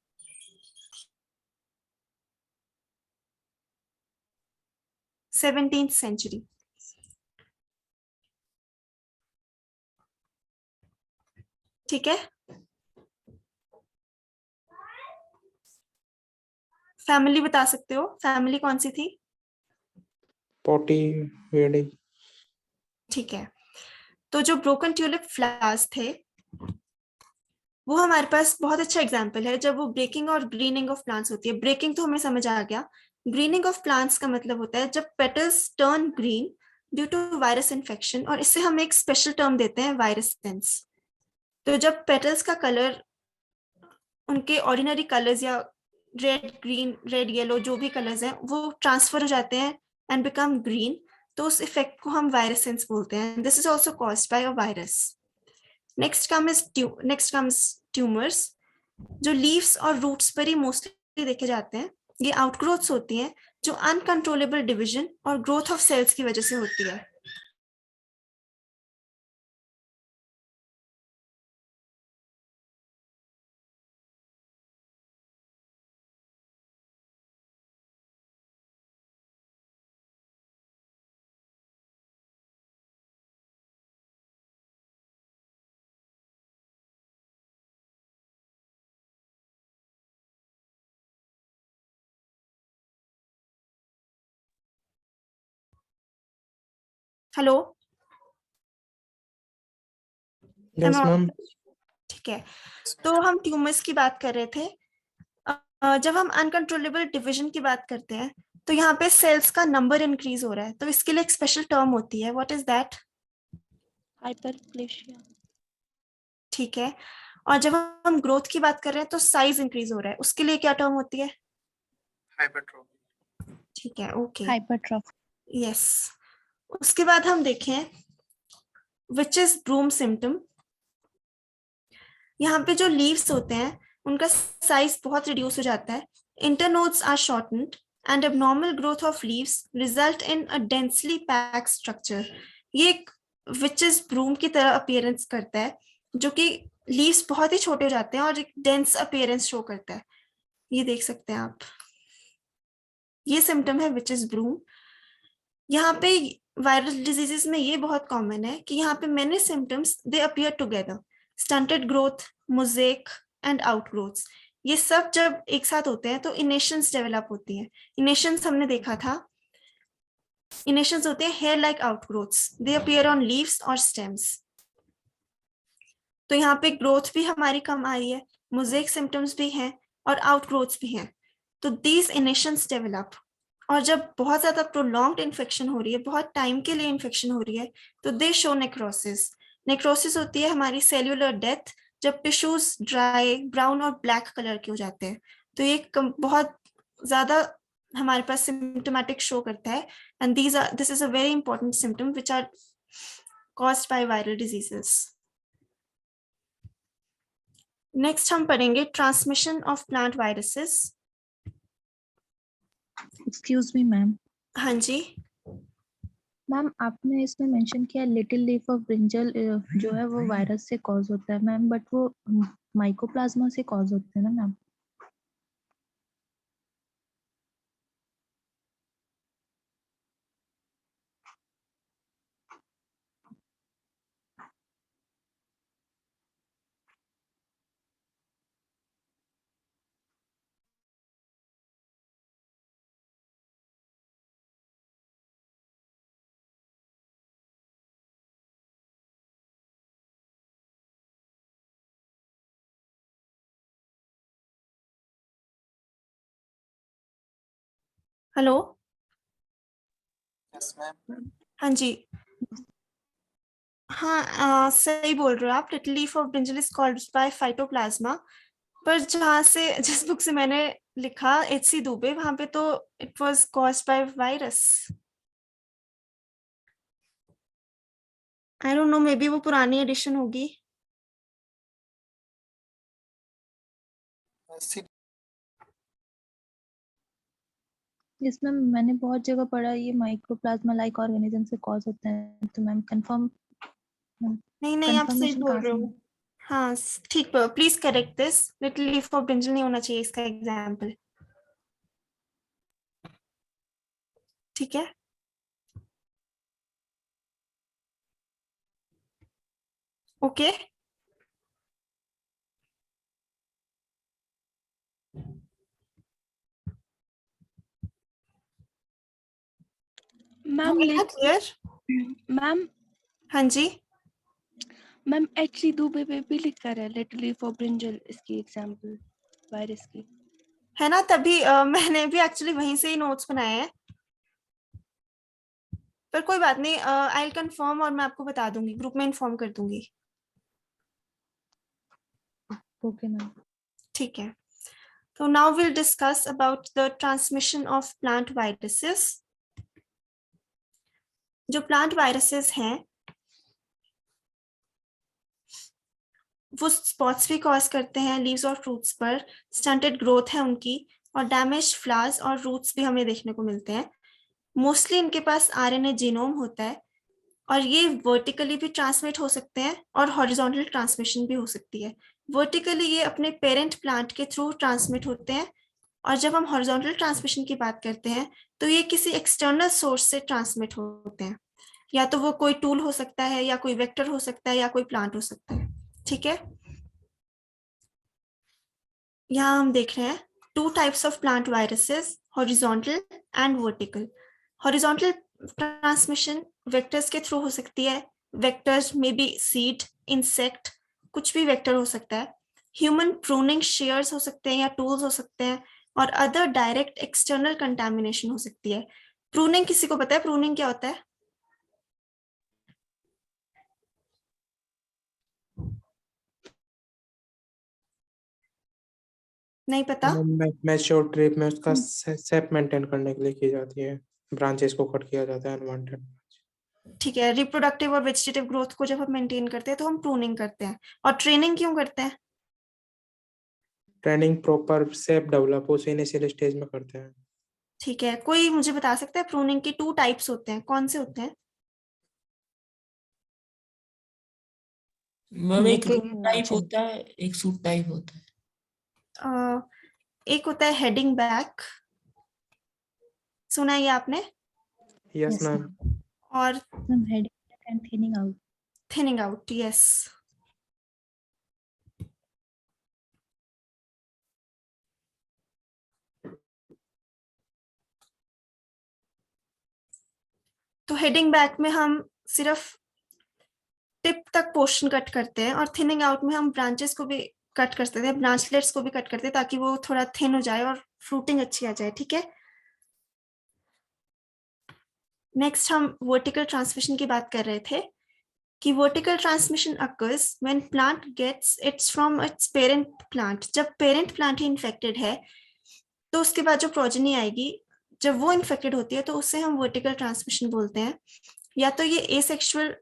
Seventeenth century. ठीक है, फैमिली बता सकते हो, फैमिली कौन सी थी? पोटी वेडी। ठीक है, तो जो ब्रोकन ट्यूलिप फ्लावर्स थे वो हमारे पास बहुत अच्छा एग्जाम्पल है जब वो ब्रेकिंग और ग्रीनिंग ऑफ प्लांट्स होती है। ब्रेकिंग तो हमें समझ आ गया। ग्रीनिंग ऑफ प्लांट्स का मतलब होता है जब petals turn green due to virus infection, और इससे हम एक स्पेशल टर्म देते हैं वायरसेंस। तो जब पेटल्स का कलर उनके ऑर्डिनरी कलर्स या रेड ग्रीन रेड येलो जो भी कलर्स हैं वो ट्रांसफर हो जाते हैं एंड बिकम ग्रीन, तो उस इफेक्ट को हम वायरसेंस बोलते हैं। This is also caused by a virus. Next comes tumours, जो लीव्स और रूट्स पर ही मोस्टली देखे जाते हैं। ये आउटग्रोथ्स होती हैं जो अनकंट्रोलेबल डिवीजन और ग्रोथ ऑफ सेल्स की वजह से होती है। Hello, yes ma'am. ठीक है, तो हम ट्यूमर्स की बात कर रहे थे। जब हम अनकंट्रोलेबल डिवीजन की बात करते हैं तो यहाँ पे सेल्स का नंबर इंक्रीज हो रहा है, तो इसके लिए एक स्पेशल टर्म होती है, व्हाट इज दैट? हाइपरप्लेशिया। ठीक है, और जब हम ग्रोथ की बात कर रहे हैं तो साइज इंक्रीज हो रहा है, उसके लिए क्या टर्म होती है? हाइपरट्रोफी। ठीक है, ओके, हाइपरट्रॉफी। यस। उसके बाद हम देखें विच इज ब्रूम सिम्टम। यहाँ पे जो लीव्स होते हैं उनका साइज बहुत रिड्यूस हो जाता है, internodes are shortened and abnormal growth of leaves result in a densely packed structure। ये एक विचेस ब्रूम की तरह अपीयरेंस करता है, जो कि लीव्स बहुत ही छोटे हो जाते हैं और एक डेंस अपीयरेंस शो करता है। ये देख सकते हैं आप, ये सिम्टम है विचेस ब्रूम। यहाँ पे वायरल डिजीजेस में ये बहुत कॉमन है कि यहाँ पे many symptoms they appear together, stunted growth, mosaic and outgrowths. ये सब जब एक साथ होते हैं तो इनेशंस डेवलप होती हैं। इनेशंस हमने देखा था, इनेशंस होते हैं hair like outgrowths, they appear on leaves और स्टेम्स। तो यहाँ पे ग्रोथ भी हमारी कम आ रही है, मोज़ेक सिम्टम्स भी हैं और आउटग्रोथ्स भी हैं। तो दीज इनेशंस डेवलप, और जब बहुत ज्यादा प्रोलॉन्ग्ड इन्फेक्शन हो रही है, बहुत टाइम के लिए इन्फेक्शन हो रही है, तो दे शो नेक्रोसिस। नेक्रोसिस होती है हमारी सेल्यूलर डेथ, जब टिश्यूज ड्राई, ब्राउन और ब्लैक कलर के हो जाते हैं। तो ये बहुत ज्यादा हमारे पास सिम्टोमेटिक शो करता है, and this is a very important symptom which are caused by viral diseases. Next हम पढ़ेंगे transmission of plant viruses. Excuse me ma'am. हाँ जी, मैम आपने इसमें मेंशन किया लिटिल लीफ ऑफ ब्रिंजल जो है वो वायरस से कॉज होता है मैम, बट वो माइकोप्लाज्मा से कॉज होते हैं ना मैम? Hello, yes ma'am. हाँ जी, हाँ, सही बोल रहे हो आप। Little leaf of brinjal is called by phytoplasma, पर जहाँ से जिस बुक से मैंने लिखा H.C. दुबे, वहां पे तो it was caused by virus. I don't know, may be वो पुरानी एडिशन होगी। यस मैम, मैंने बहुत जगह पढ़ा ये माइक्रोप्लाज्मा लाइक ऑर्गेनिज्म से कॉज होते हैं, तो मैम नहीं नहीं, आप सही कंफर्मेशन बोल कहाँ रहे से? हो। हाँ, ठीक, please correct this, little leaf of brinjal नहीं होना चाहिए इसका एग्जाम्पल। ठीक है, ओके। Ma'am clear? मैम हाँ जी, मैम H.C. दुबे पे भी लिखा है लिटिल लीफ ऑफ ब्रिंजल इसकी एग्जांपल वायरस की। है ना, तभी मैंने भी एक्चुअली वहीं से ही नोट्स बनाए हैं, पर कोई बात नहीं, आई विल कंफर्म और मैं आपको बता दूंगी, ग्रुप में इन्फॉर्म कर दूंगी। Okay ma'am. ठीक है, तो now will discuss about the transmission of plant viruses. जो प्लांट वायरसेस हैं वो स्पॉट्स भी कॉज करते हैं लीव्स और फ्रूट्स पर, स्टंटेड ग्रोथ है उनकी, और डैमेज फ्लावर्स और रूट्स भी हमें देखने को मिलते हैं। मोस्टली इनके पास आरएनए जीनोम होता है, और ये वर्टिकली भी ट्रांसमिट हो सकते हैं और हॉरिजॉन्टल ट्रांसमिशन भी हो सकती है। वर्टिकली ये अपने पेरेंट प्लांट के थ्रू ट्रांसमिट होते हैं, और जब हम हॉरिजॉन्टल ट्रांसमिशन की बात करते हैं तो ये किसी एक्सटर्नल सोर्स से ट्रांसमिट होते हैं, या तो वो कोई टूल हो सकता है, या कोई वेक्टर हो सकता है, या कोई प्लांट हो सकता है। ठीक है, यहाँ हम देख रहे हैं 2 types of plant viruses, horizontal and vertical. Horizontal transmission vectors के थ्रू हो सकती है। वेक्टर्स में बी सीड, इंसेक्ट, कुछ भी वेक्टर हो सकता है। ह्यूमन प्रूनिंग शेयर्स हो सकते हैं या टूल्स हो सकते हैं, और अदर डायरेक्ट एक्सटर्नल कंटामिनेशन हो सकती है। प्रूनिंग किसी को पता है प्रूनिंग क्या होता है? नहीं पता? मैच्योर ट्री में उसका सेप मेंटेन करने के लिए की जाती है, ब्रांचेस को कट किया जाता है अनवांटेड। ठीक है, रिप्रोडक्टिव और वेजिटेटिव ग्रोथ को जब हम मेंटेन करते हैं तो हम प्रूनिंग करते हैं। और ट्रेनिंग क्यों करते हैं? ट्रेनिंग प्रॉपर सेप डेवलप उसे इनिशियल स्टेज में करते हैं। ठीक है, कोई मुझे बता सकता है प्रूनिंग की 2 टाइप्स होते हैं, कौन से होते हैं? मैम एक Nicking root and type notching. होता है, एक सूट टाइप होता है। एक होता है हेडिंग बैक, सुना है ये आपने? Yes Yes, ma'am. ma'am. और Ma'am, heading back and thinning out. Thinning out, yes. तो हेडिंग बैक में हम सिर्फ टिप तक पोर्शन कट करते हैं, और थिनिंग आउट में हम ब्रांचेस को भी कट कर सकते हैं, ब्रांचलेट्स को भी कट करते हैं, ताकि वो थोड़ा थिन हो जाए और फ्रूटिंग अच्छी आ जाए। ठीक है, नेक्स्ट हम वर्टिकल ट्रांसमिशन की बात कर रहे थे कि vertical transmission occurs when plant gets its from its parent plant. जब पेरेंट प्लांट ही इन्फेक्टेड है तो उसके बाद जो प्रोजेनी आएगी, जब वो इन्फेक्टेड होती है तो उससे हम वर्टिकल ट्रांसमिशन बोलते हैं। या तो ये एसेक्सुअल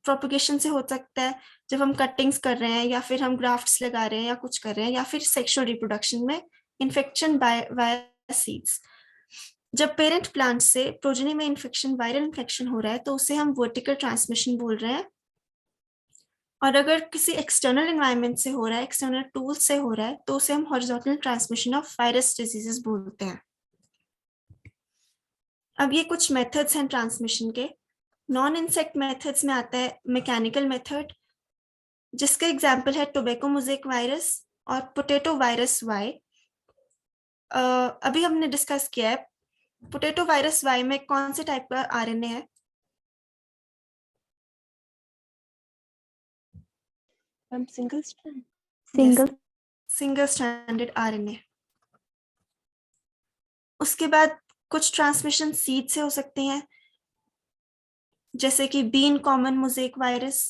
प्रोपगेशन से हो सकता है, जब हम कटिंग्स कर रहे हैं या फिर हम ग्राफ्ट्स लगा रहे हैं या कुछ कर रहे हैं, या फिर सेक्सुअल रिप्रोडक्शन में इन्फेक्शन वाया सीड्स। जब पेरेंट प्लांट से प्रोजेनी में इन्फेक्शन, वायरल इन्फेक्शन हो रहा है तो उसे हम वर्टिकल ट्रांसमिशन बोल रहे हैं। और अगर किसी एक्सटर्नल एनवायरनमेंट से हो रहा है, एक्सटर्नल टूल से हो रहा है, तो उसे हम horizontal transmission of virus diseases बोलते हैं। अब ये कुछ मेथड्स हैं ट्रांसमिशन के। नॉन इंसेक्ट मेथड्स में आता है मैकेनिकल मेथड, जिसका एग्जाम्पल है टोबैको मोज़ेक वायरस और पोटैटो वायरस वाई। अभी हमने डिस्कस किया है पोटैटो वायरस वाई में कौन से टाइप का आरएनए है? Ma'am single strand. Single. Single stranded RNA. उसके बाद कुछ ट्रांसमिशन सीड से हो सकते हैं, जैसे कि bean common mosaic virus.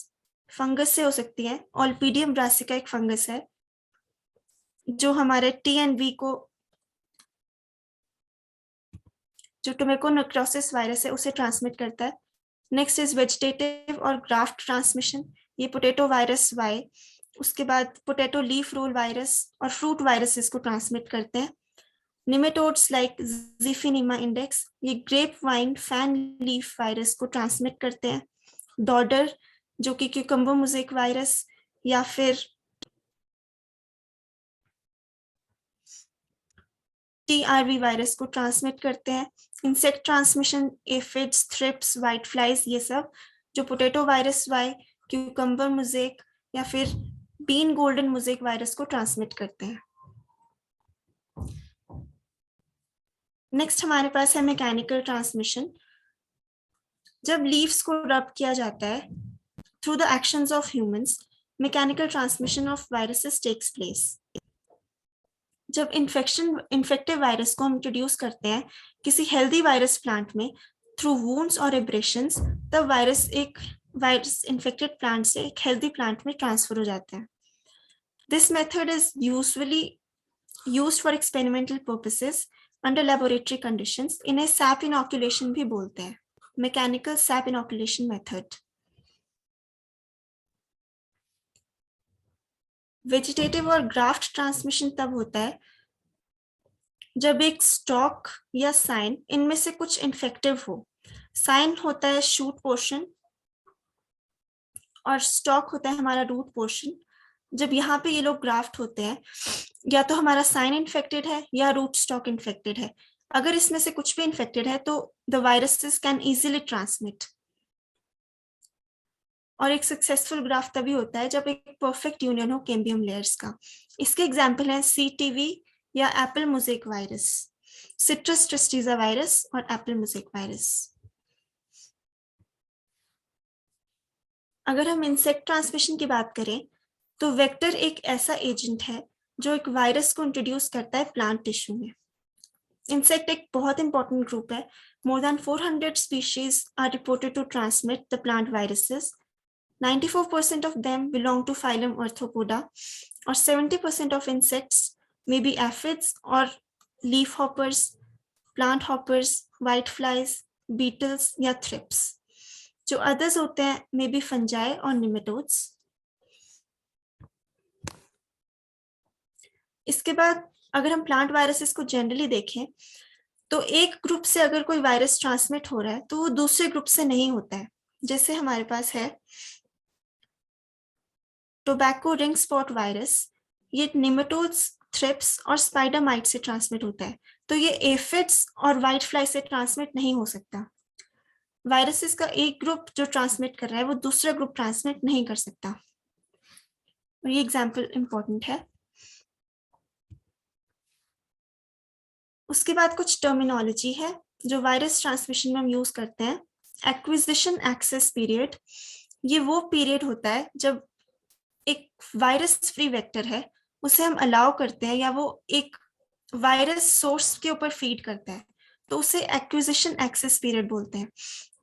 Fungus से हो सकती है, ऑल्पीडियम ब्रासिका एक फंगस है जो हमारे टीएनवी को, जो टोबैको नेक्रोसिस वायरस है, उसे ट्रांसमिट करता है। नेक्स्ट इज वेजिटेटिव और ग्राफ्ट ट्रांसमिशन, ये पोटैटो वायरस वाई। उसके बाद पोटैटो लीफ रोल वायरस और फ्रूट वायरसेस को ट्रांसमिट करते हैं। निमेटोड्स लाइक ज़िफिनिमा इंडेक्स, ये grapevine fanleaf virus को ट्रांसमिट करते हैं। डॉडर जो कि क्यूकम्बर मोज़ेक वायरस या फिर टीआरवी वायरस को ट्रांसमिट करते हैं। Insect transmission aphids, thrips, white flies, ये सब जो potato virus Y, cucumber mosaic या फिर बीन गोल्डन मोज़ेक वायरस को ट्रांसमिट करते हैं। नेक्स्ट हमारे पास है मैकेनिकल ट्रांसमिशन। जब लीव्स को रब किया जाता है through the actions of humans, mechanical transmission of viruses takes place. जब इन्फेक्टिव वायरस को हम इंट्रोड्यूस करते हैं किसी हेल्दी वायरस प्लांट में थ्रू वुंड्स और एब्रेशंस, तब वायरस इन्फेक्टेड प्लांट से एक हेल्दी प्लांट में ट्रांसफर हो जाते हैं। This method is usually used for experimental purposes under laboratory conditions. इन्हें सैप इनॉक्यूलेशन भी बोलते हैं, mechanical sap inoculation method. Vegetative और ग्राफ्ट ट्रांसमिशन तब होता है जब एक स्टॉक या साइन, इनमें से कुछ इन्फेक्टिव हो। साइन होता है शूट पोर्शन और स्टॉक होता है हमारा रूट पोर्शन। जब यहाँ पे ये लोग ग्राफ्ट होते हैं, या तो हमारा साइन इन्फेक्टेड है या रूट स्टॉक इन्फेक्टेड है। अगर इसमें से कुछ भी इन्फेक्टेड है तो the viruses can easily transmit. और एक सक्सेसफुल ग्राफ्ट तभी होता है जब एक परफेक्ट यूनियन हो कैम्बियम लेयर्स का। इसके एग्जाम्पल हैं सीटीवी या apple mosaic virus, citrus tristeza virus और एप्पल मोज़ेक वायरस। अगर हम इंसेक्ट ट्रांसमिशन की बात करें तो वेक्टर एक ऐसा एजेंट है जो एक वायरस को इंट्रोड्यूस करता है प्लांट टिश्यू में। इंसेक्ट एक बहुत इंपॉर्टेंट ग्रुप है। More than 400 species are reported to transmit the plant viruses. 94% of them belong to phylum Arthropoda, or 70% of insects may be aphids or leaf hoppers, plant hoppers, whiteflies, beetles या thrips. जो others होते हैं may be fungi और nematodes. इसके बाद अगर हम प्लांट वायरसेस को जनरली देखें तो एक ग्रुप से अगर कोई वायरस ट्रांसमिट हो रहा है तो वो दूसरे ग्रुप से नहीं होता है। जैसे हमारे पास है टोबैको रिंग स्पॉट वायरस, ये निमेटोड्स, थ्रिप्स और स्पाइडर माइट से ट्रांसमिट होता है, तो ये एफिड्स और व्हाइट फ्लाई से ट्रांसमिट नहीं हो सकता। वायरसेस का एक ग्रुप जो ट्रांसमिट कर रहा है वो दूसरा ग्रुप ट्रांसमिट नहीं कर सकता। और ये एग्जाम्पल इंपॉर्टेंट है। उसके बाद कुछ टर्मिनोलॉजी है जो वायरस ट्रांसमिशन में हम यूज करते हैं। एक्विजिशन एक्सेस पीरियड, ये वो पीरियड होता है जब एक वायरस फ्री वेक्टर है उसे हम अलाउ करते हैं या वो एक वायरस सोर्स के ऊपर फीड करता है, तो उसे एक्विजिशन एक्सेस पीरियड बोलते हैं।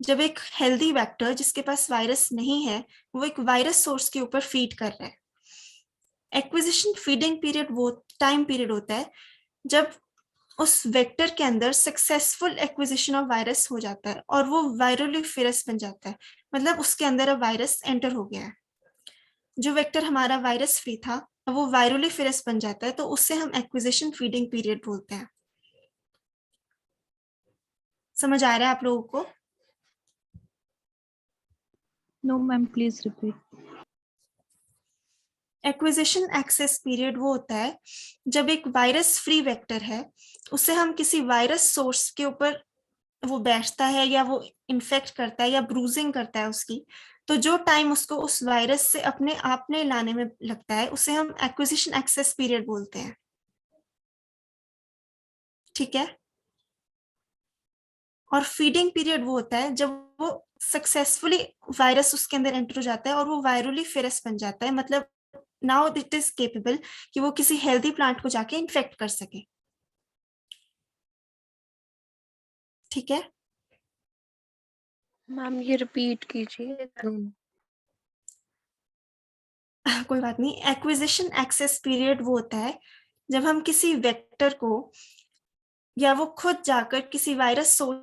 जब एक हेल्दी वेक्टर जिसके पास वायरस नहीं है वो एक वायरस सोर्स के ऊपर फीड कर रहा है। एक्विजिशन फीडिंग पीरियड वो टाइम पीरियड होता है जब उस वेक्टर के अंदर सक्सेसफुल एक्विजिशन ऑफ वायरस हो जाता है और वो वायरोलिफेरस बन जाता है, मतलब उसके अंदर अब वायरस एंटर हो गया है। जो वेक्टर हमारा वायरस फ्री था वो वायरोलिफेरस बन जाता है, तो उससे हम एक्विजिशन फीडिंग पीरियड बोलते हैं। समझ आ रहा है आप लोगों को? No ma'am, please repeat. Acquisition access period वो होता है जब एक वायरस फ्री वेक्टर है उसे हम किसी वायरस सोर्स के ऊपर वो बैठता है या वो इन्फेक्ट करता है या ब्रूजिंग करता है उसकी, तो जो टाइम उसको उस वायरस से अपने आप में लाने में लगता है उसे हम एक्विजिशन एक्सेस पीरियड बोलते हैं। ठीक है। और फीडिंग पीरियड वो होता है जब वो सक्सेसफुली वायरस उसके अंदर एंटर हो जाता है और वो वायरोलिफेरस बन जाता है, मतलब नाउ इट इज केपेबल कि वो किसी हेल्दी प्लांट को जाके इन्फेक्ट कर सके। ठीक है। मैम ये रिपीट कीजिए। कोई बात नहीं। एक्विजिशन एक्सेस पीरियड वो होता है जब हम किसी वेक्टर को या वो खुद जाकर किसी वायरस सोर्स,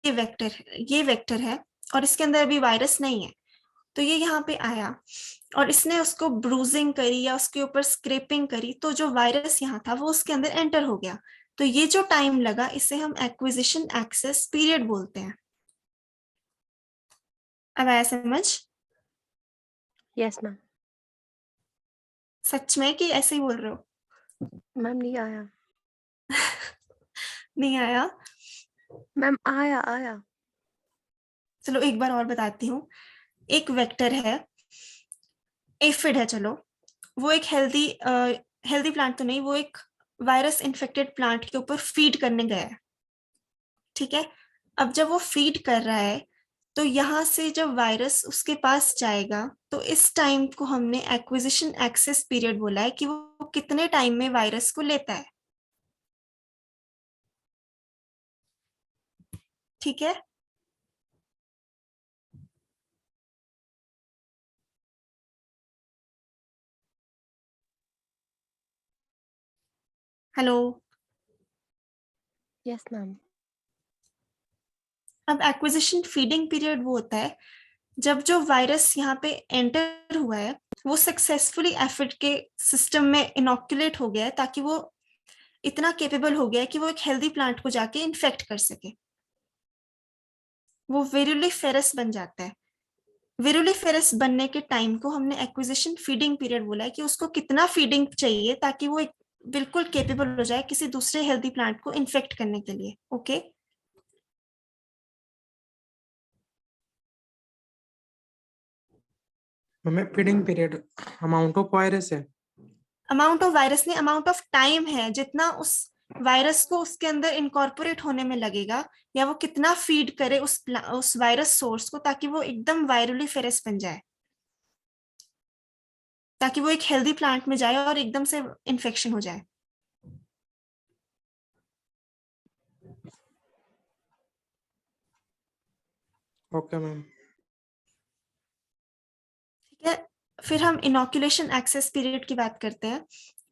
ये वेक्टर है और इसके अंदर अभी वायरस नहीं है, तो ये यहाँ पे आया और इसने उसको ब्रूजिंग करी या उसके ऊपर स्क्रैपिंग करी, तो जो वायरस यहाँ था वो उसके अंदर एंटर हो गया। तो ये जो टाइम लगा इसे हम एक्विजिशन एक्सेस पीरियड बोलते हैं। अब आया समझ? Yes ma'am. सच में कि ऐसे ही बोल रहे हो? मैम नहीं आया। नहीं आया? मैम आया आया। चलो एक बार और बताती हूँ। एक वेक्टर है, एफिड है, चलो वो एक हेल्दी प्लांट तो नहीं, वो एक वायरस इन्फेक्टेड प्लांट के ऊपर फीड करने गया है। ठीक है। अब जब वो फीड कर रहा है तो यहाँ से जब वायरस उसके पास जाएगा तो इस टाइम को हमने एक्विजिशन एक्सेस पीरियड बोला है कि वो कितने टाइम में वायरस को लेता है। ठीक है। हेलो। Yes ma'am. अब एक्विजिशन फीडिंग पीरियड वो होता है जब जो वायरस यहाँ पे एंटर हुआ है वो सक्सेसफुली एफिड के सिस्टम में इनोक्यूलेट हो गया है, ताकि वो इतना केपेबल हो गया है कि वो एक हेल्दी प्लांट को जाके इन्फेक्ट कर सके। वो विरुलिफेरस बन जाता है। विरुलिफेरस बनने के टाइम को हमने एक्विजिशन फीडिंग पीरियड बोला है कि उसको कितना फीडिंग चाहिए ताकि वो एक बिल्कुल केपेबल हो जाए किसी दूसरे हेल्दी प्लांट को इन्फेक्ट करने के लिए। ओके। हमें feeding period amount of virus है। अमाउंट ऑफ वायरस नहीं, अमाउंट ऑफ टाइम है जितना उस वायरस को उसके अंदर इनकॉर्पोरेट होने में लगेगा, या वो कितना फीड करे उस वायरस सोर्स को ताकि वो एकदम वायरली फेरस बन जाए, ताकि वो एक हेल्दी प्लांट में जाए और एकदम से इन्फेक्शन हो जाए। Okay ma'am. ठीक है, फिर हम इनोकुलेशन एक्सेस पीरियड की बात करते हैं।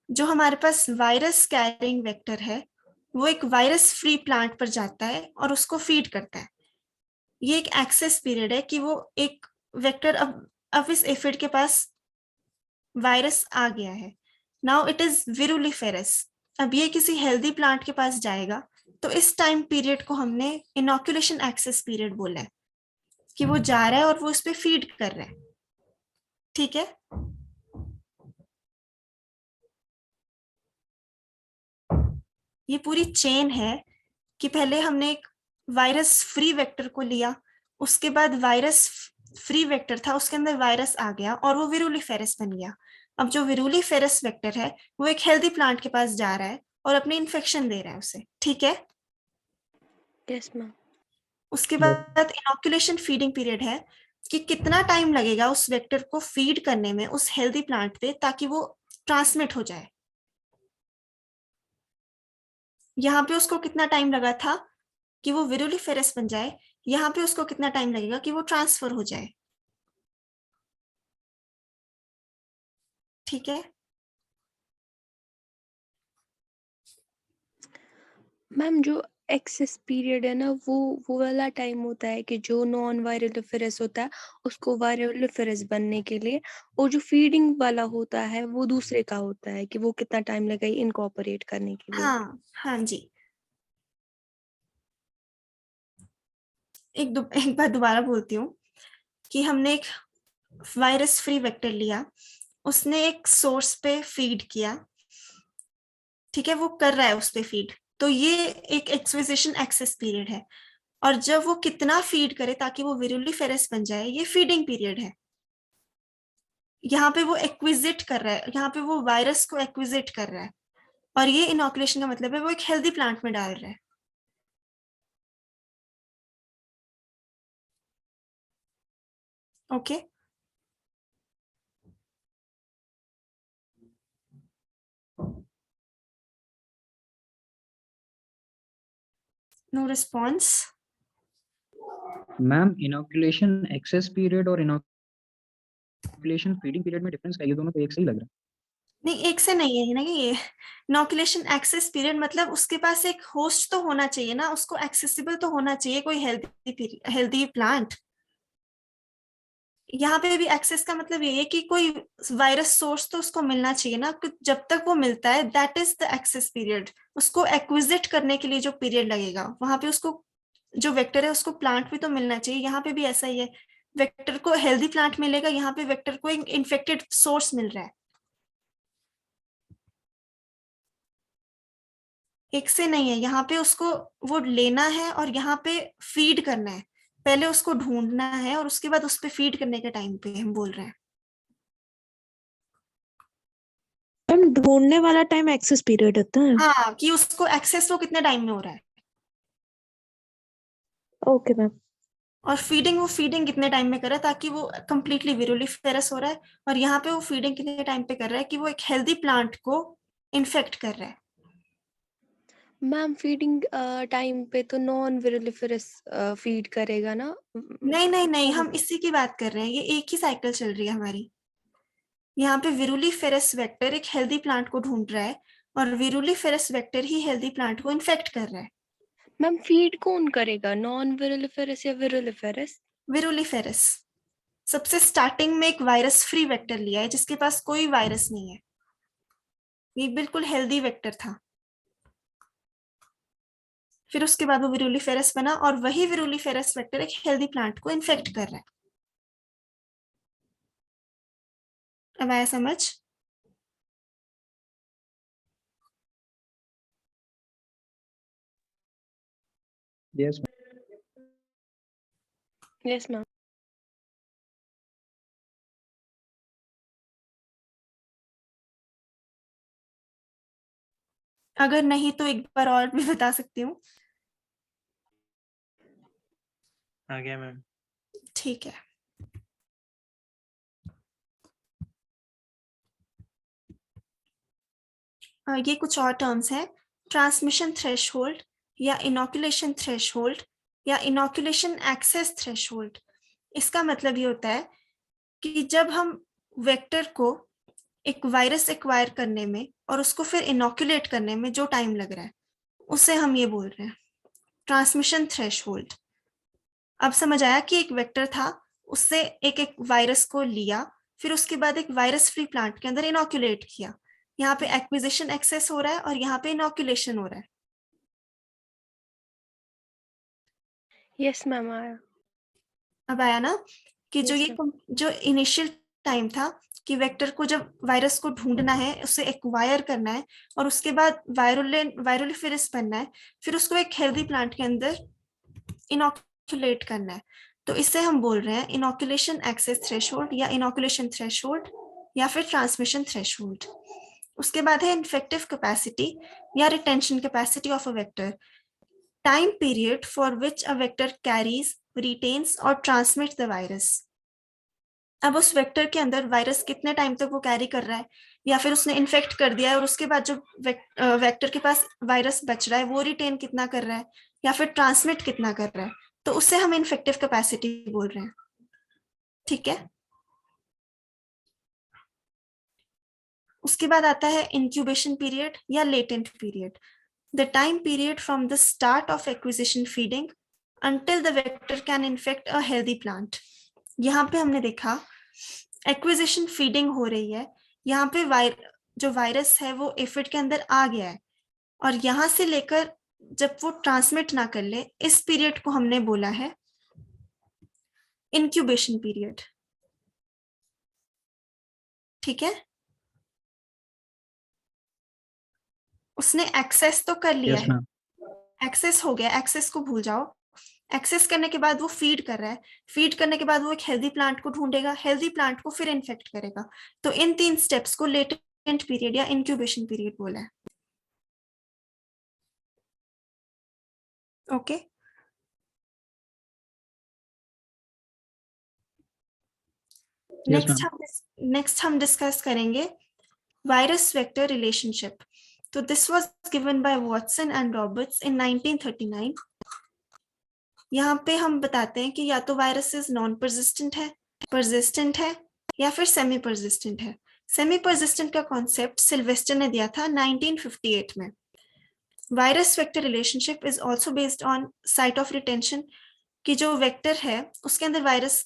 जो हमारे पास वायरस कैरिंग वेक्टर है वो एक वायरस फ्री प्लांट पर जाता है और उसको फीड करता है। ये एक एक्सेस पीरियड है कि वो एक वेक्टर अब इस एफिड के पास वायरस आ गया है, नाउ इट इज विरुलिफेरस, अब ये किसी हेल्दी प्लांट के पास जाएगा, तो इस टाइम पीरियड को हमने इनोकुलेशन एक्सेस पीरियड बोला है, कि वो जा रहा है और वो उस पर फीड कर रहा है। ठीक है, ये पूरी चेन है कि पहले हमने एक वायरस फ्री वेक्टर को लिया, उसके बाद वायरस फ्री वेक्टर था उसके अंदर वायरस आ गया और वो विरुलिफेरस बन गया। अब जो विरुलिफेरस वेक्टर है वो एक हेल्दी प्लांट के पास जा रहा है और अपनी इन्फेक्शन दे रहा है उसे। ठीक है, यस मैम। उसके बाद इनोकुलेशन फीडिंग पीरियड है कि कितना टाइम लगेगा उस वेक्टर को फीड करने में उस हेल्दी प्लांट पे ताकि वो ट्रांसमिट हो जाए। यहाँ पे उसको कितना टाइम लगा था कि वो विरुलिफेरस बन जाए, यहाँ पे उसको कितना टाइम लगेगा कि वो ट्रांसफर हो जाए। ठीक है, मैम जो एक्सेस पीरियड है ना वो वाला टाइम होता है कि जो नॉन वायरलिफेरस होता है उसको वायरलिफेरस बनने के लिए, और जो फीडिंग वाला होता है वो दूसरे का होता है कि वो कितना टाइम लगेगा इनकॉर्पोरेट करने के लिए। हाँ हाँ जी। एक बार दोबारा बोलती हूँ कि हमने एक वायरस फ्री वेक्टर लिया, उसने एक सोर्स पे फीड किया, ठीक है, वो कर रहा है उस पे फीड, तो ये एक एक्विजिशन एक्सेस पीरियड है। और जब वो कितना फीड करे ताकि वो विरुलिफेरस बन जाए, ये फीडिंग पीरियड है। यहाँ पे वो एक्विजिट कर रहा है, यहाँ पे वो वायरस को एक्विजिट कर रहा है, और ये इनोकुलेशन का मतलब है वो एक हेल्दी प्लांट में डाल रहा है। Okay, no response. Ma'am inoculation access period और इनोकुलेशन फीडिंग पीरियड में डिफरेंस क्या है? ये दोनों तो एक से ही लग रहा है। नहीं, एक से नहीं है ना, ये इनोकुलेशन एक्सेस पीरियड मतलब उसके पास एक होस्ट तो होना चाहिए ना, उसको एक्सेसिबल तो होना चाहिए कोई हेल्दी प्लांट। यहाँ पे भी एक्सेस का मतलब ये है कि कोई वायरस सोर्स तो उसको मिलना चाहिए ना, जब तक वो मिलता है that is the access period. उसको एक्विजिट करने के लिए जो पीरियड लगेगा वहां पे उसको जो वेक्टर है उसको प्लांट भी तो मिलना चाहिए। यहाँ पे भी ऐसा ही है, वेक्टर को हेल्दी प्लांट मिलेगा, यहाँ पे वेक्टर को एक इन्फेक्टेड सोर्स मिल रहा है। एक से नहीं है, यहाँ पे उसको वो लेना है और यहाँ पे फीड करना है, पहले उसको ढूंढना है और उसके बाद उस पे फीड करने के टाइम पे हम बोल रहे हैं। मैम ढूंढने वाला टाइम एक्सेस पीरियड होता है। हाँ, कि उसको एक्सेस वो कितने टाइम में हो रहा है, ओके मैम। और फीडिंग वो फीडिंग कितने टाइम में कर रहा है ताकि वो कंप्लीटली विरुलिफेरस हो रहा है, और यहाँ पे वो फीडिंग कितने टाइम पे कर रहा है कि वो एक हेल्दी प्लांट को इन्फेक्ट कर रहा है। मैम फीडिंग टाइम पे तो नॉन विरुलिफेरस फीड करेगा ना। नहीं नहीं नहीं, हम इसी की बात कर रहे हैं, ये एक ही साइकिल चल रही है हमारी। यहाँ पे विरुलिफेरस वेक्टर एक हेल्दी प्लांट को ढूंढ रहा है और विरुलिफेरस वेक्टर ही हेल्दी प्लांट को इन्फेक्ट कर रहा है। मैम फीड कौन करेगा, नॉन विरुलिफेरस या विरुलिफेरस? विरुलिफेरस सबसे स्टार्टिंग में एक वायरस फ्री वेक्टर लिया है जिसके पास कोई वायरस नहीं है, ये बिल्कुल हेल्दी वेक्टर था। फिर उसके बाद वो विरुलिफेरस बना और वही विरुलिफेरस वेक्टर एक हेल्दी प्लांट को इन्फेक्ट कर रहा है। अब आया समझ? Yes yes ma'am. अगर नहीं तो एक बार और भी बता सकती हूँ। आ गया मैम। ठीक है। ये कुछ और टर्म्स हैं, ट्रांसमिशन थ्रेशहोल्ड या इनोकुलेशन थ्रेशहोल्ड या इनोकुलेशन एक्सेस थ्रेशहोल्ड। इसका मतलब ये होता है कि जब हम वेक्टर को एक वायरस एक्वायर करने में और उसको फिर इनोकुलेट करने में जो टाइम लग रहा है उसे हम ये बोल रहे हैं ट्रांसमिशन थ्रेशहोल्ड। अब समझ आया कि एक वेक्टर था, उससे एक एक वायरस को लिया, फिर उसके बाद एक वायरस फ्री प्लांट के अंदर इनोकुलेट किया। यहाँ पे एक्विजिशन एक्सेस हो रहा है और यहाँ पे इनोकुलेशन हो रहा है। यस मैम आया। अब आया ना कि जो Yes, ये ma'am. जो इनिशियल टाइम था कि वेक्टर को जब वायरस को ढूंढना है, उसे एक्वायर करना है और उसके बाद वायरोलिफेरस बनना है, फिर उसको एक हेल्दी प्लांट के अंदर इनोकुलेट करना है। तो इससे हम बोल रहे हैं इनोकुलेशन एक्सेस थ्रेशहोल्ड या इनोकुलेशन थ्रेशहोल्ड या फिर ट्रांसमिशन थ्रेशहोल्ड। उसके बाद है इन्फेक्टिव कैपेसिटी या retention capacity of a vector, time period for which a vector carries, retains और ट्रांसमिट द वायरस। अब उस वेक्टर के अंदर वायरस कितने टाइम तक वो कैरी कर रहा है, या फिर उसने इन्फेक्ट कर दिया है और उसके बाद जो वेक्टर के पास वायरस बच रहा है वो रिटेन कितना कर रहा है या फिर ट्रांसमिट कितना कर रहा है, तो उससे हम इन्फेक्टिव कैपेसिटी बोल रहे हैं। ठीक है। उसके बाद आता है इंक्यूबेशन पीरियड या latent period, the time period from the start of acquisition feeding until the vector can infect a healthy plant। यहाँ पे हमने देखा एक्विजिशन फीडिंग हो रही है, यहाँ पे जो वायरस है वो एफिड के अंदर आ गया है और यहाँ से लेकर जब वो ट्रांसमिट ना कर ले, इस पीरियड को हमने बोला है इंक्यूबेशन पीरियड। ठीक है। उसने एक्सेस तो कर लिया Yes, है, ma'am. एक्सेस हो गया, एक्सेस को भूल जाओ। एक्सेस करने के बाद वो फीड कर रहा है, फीड करने के बाद वो एक हेल्दी प्लांट को ढूंढेगा, हेल्दी प्लांट को फिर इन्फेक्ट करेगा। तो इन 3 स्टेप्स को लेटेंट पीरियड या इंक्यूबेशन पीरियड बोला है। ओके। Yes, ma'am. नेक्स्ट हम डिस्कस करेंगे वायरस वेक्टर रिलेशनशिप। तो this was given by Watson and Roberts in 1939। यहाँ पे हम बताते हैं कि या तो वायरसेस नॉन परसिस्टेंट है या फिर सेमी परसिस्टेंट है। सेमी परसिस्टेंट का कॉन्सेप्ट सिल्वेस्टर ने दिया था 1958 में। Virus vector relationship is also based on site of retention, कि जो वेक्टर है उसके अंदर वायरस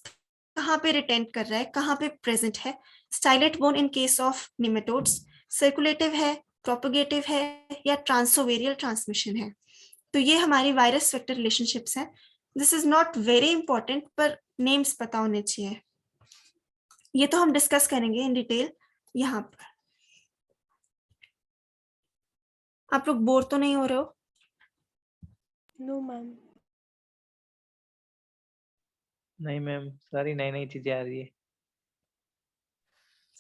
कहाँ पे रिटेन कर रहा है, कहाँ पे प्रेजेंट है। Stylet borne in case of nematodes, circulative है, प्रोपगेटिव है या ट्रांसोवेरियल ट्रांसमिशन है। तो ये हमारी वायरस वेक्टर रिलेशनशिप्स हैं। This is not very important, पर नेम्स पता होने चाहिए। ये तो हम डिस्कस करेंगे इन डिटेल यहाँ पर। आप लोग बोर तो नहीं हो रहे हो? No, ma'am. नहीं मैम, सारी नई नई चीजें आ रही है।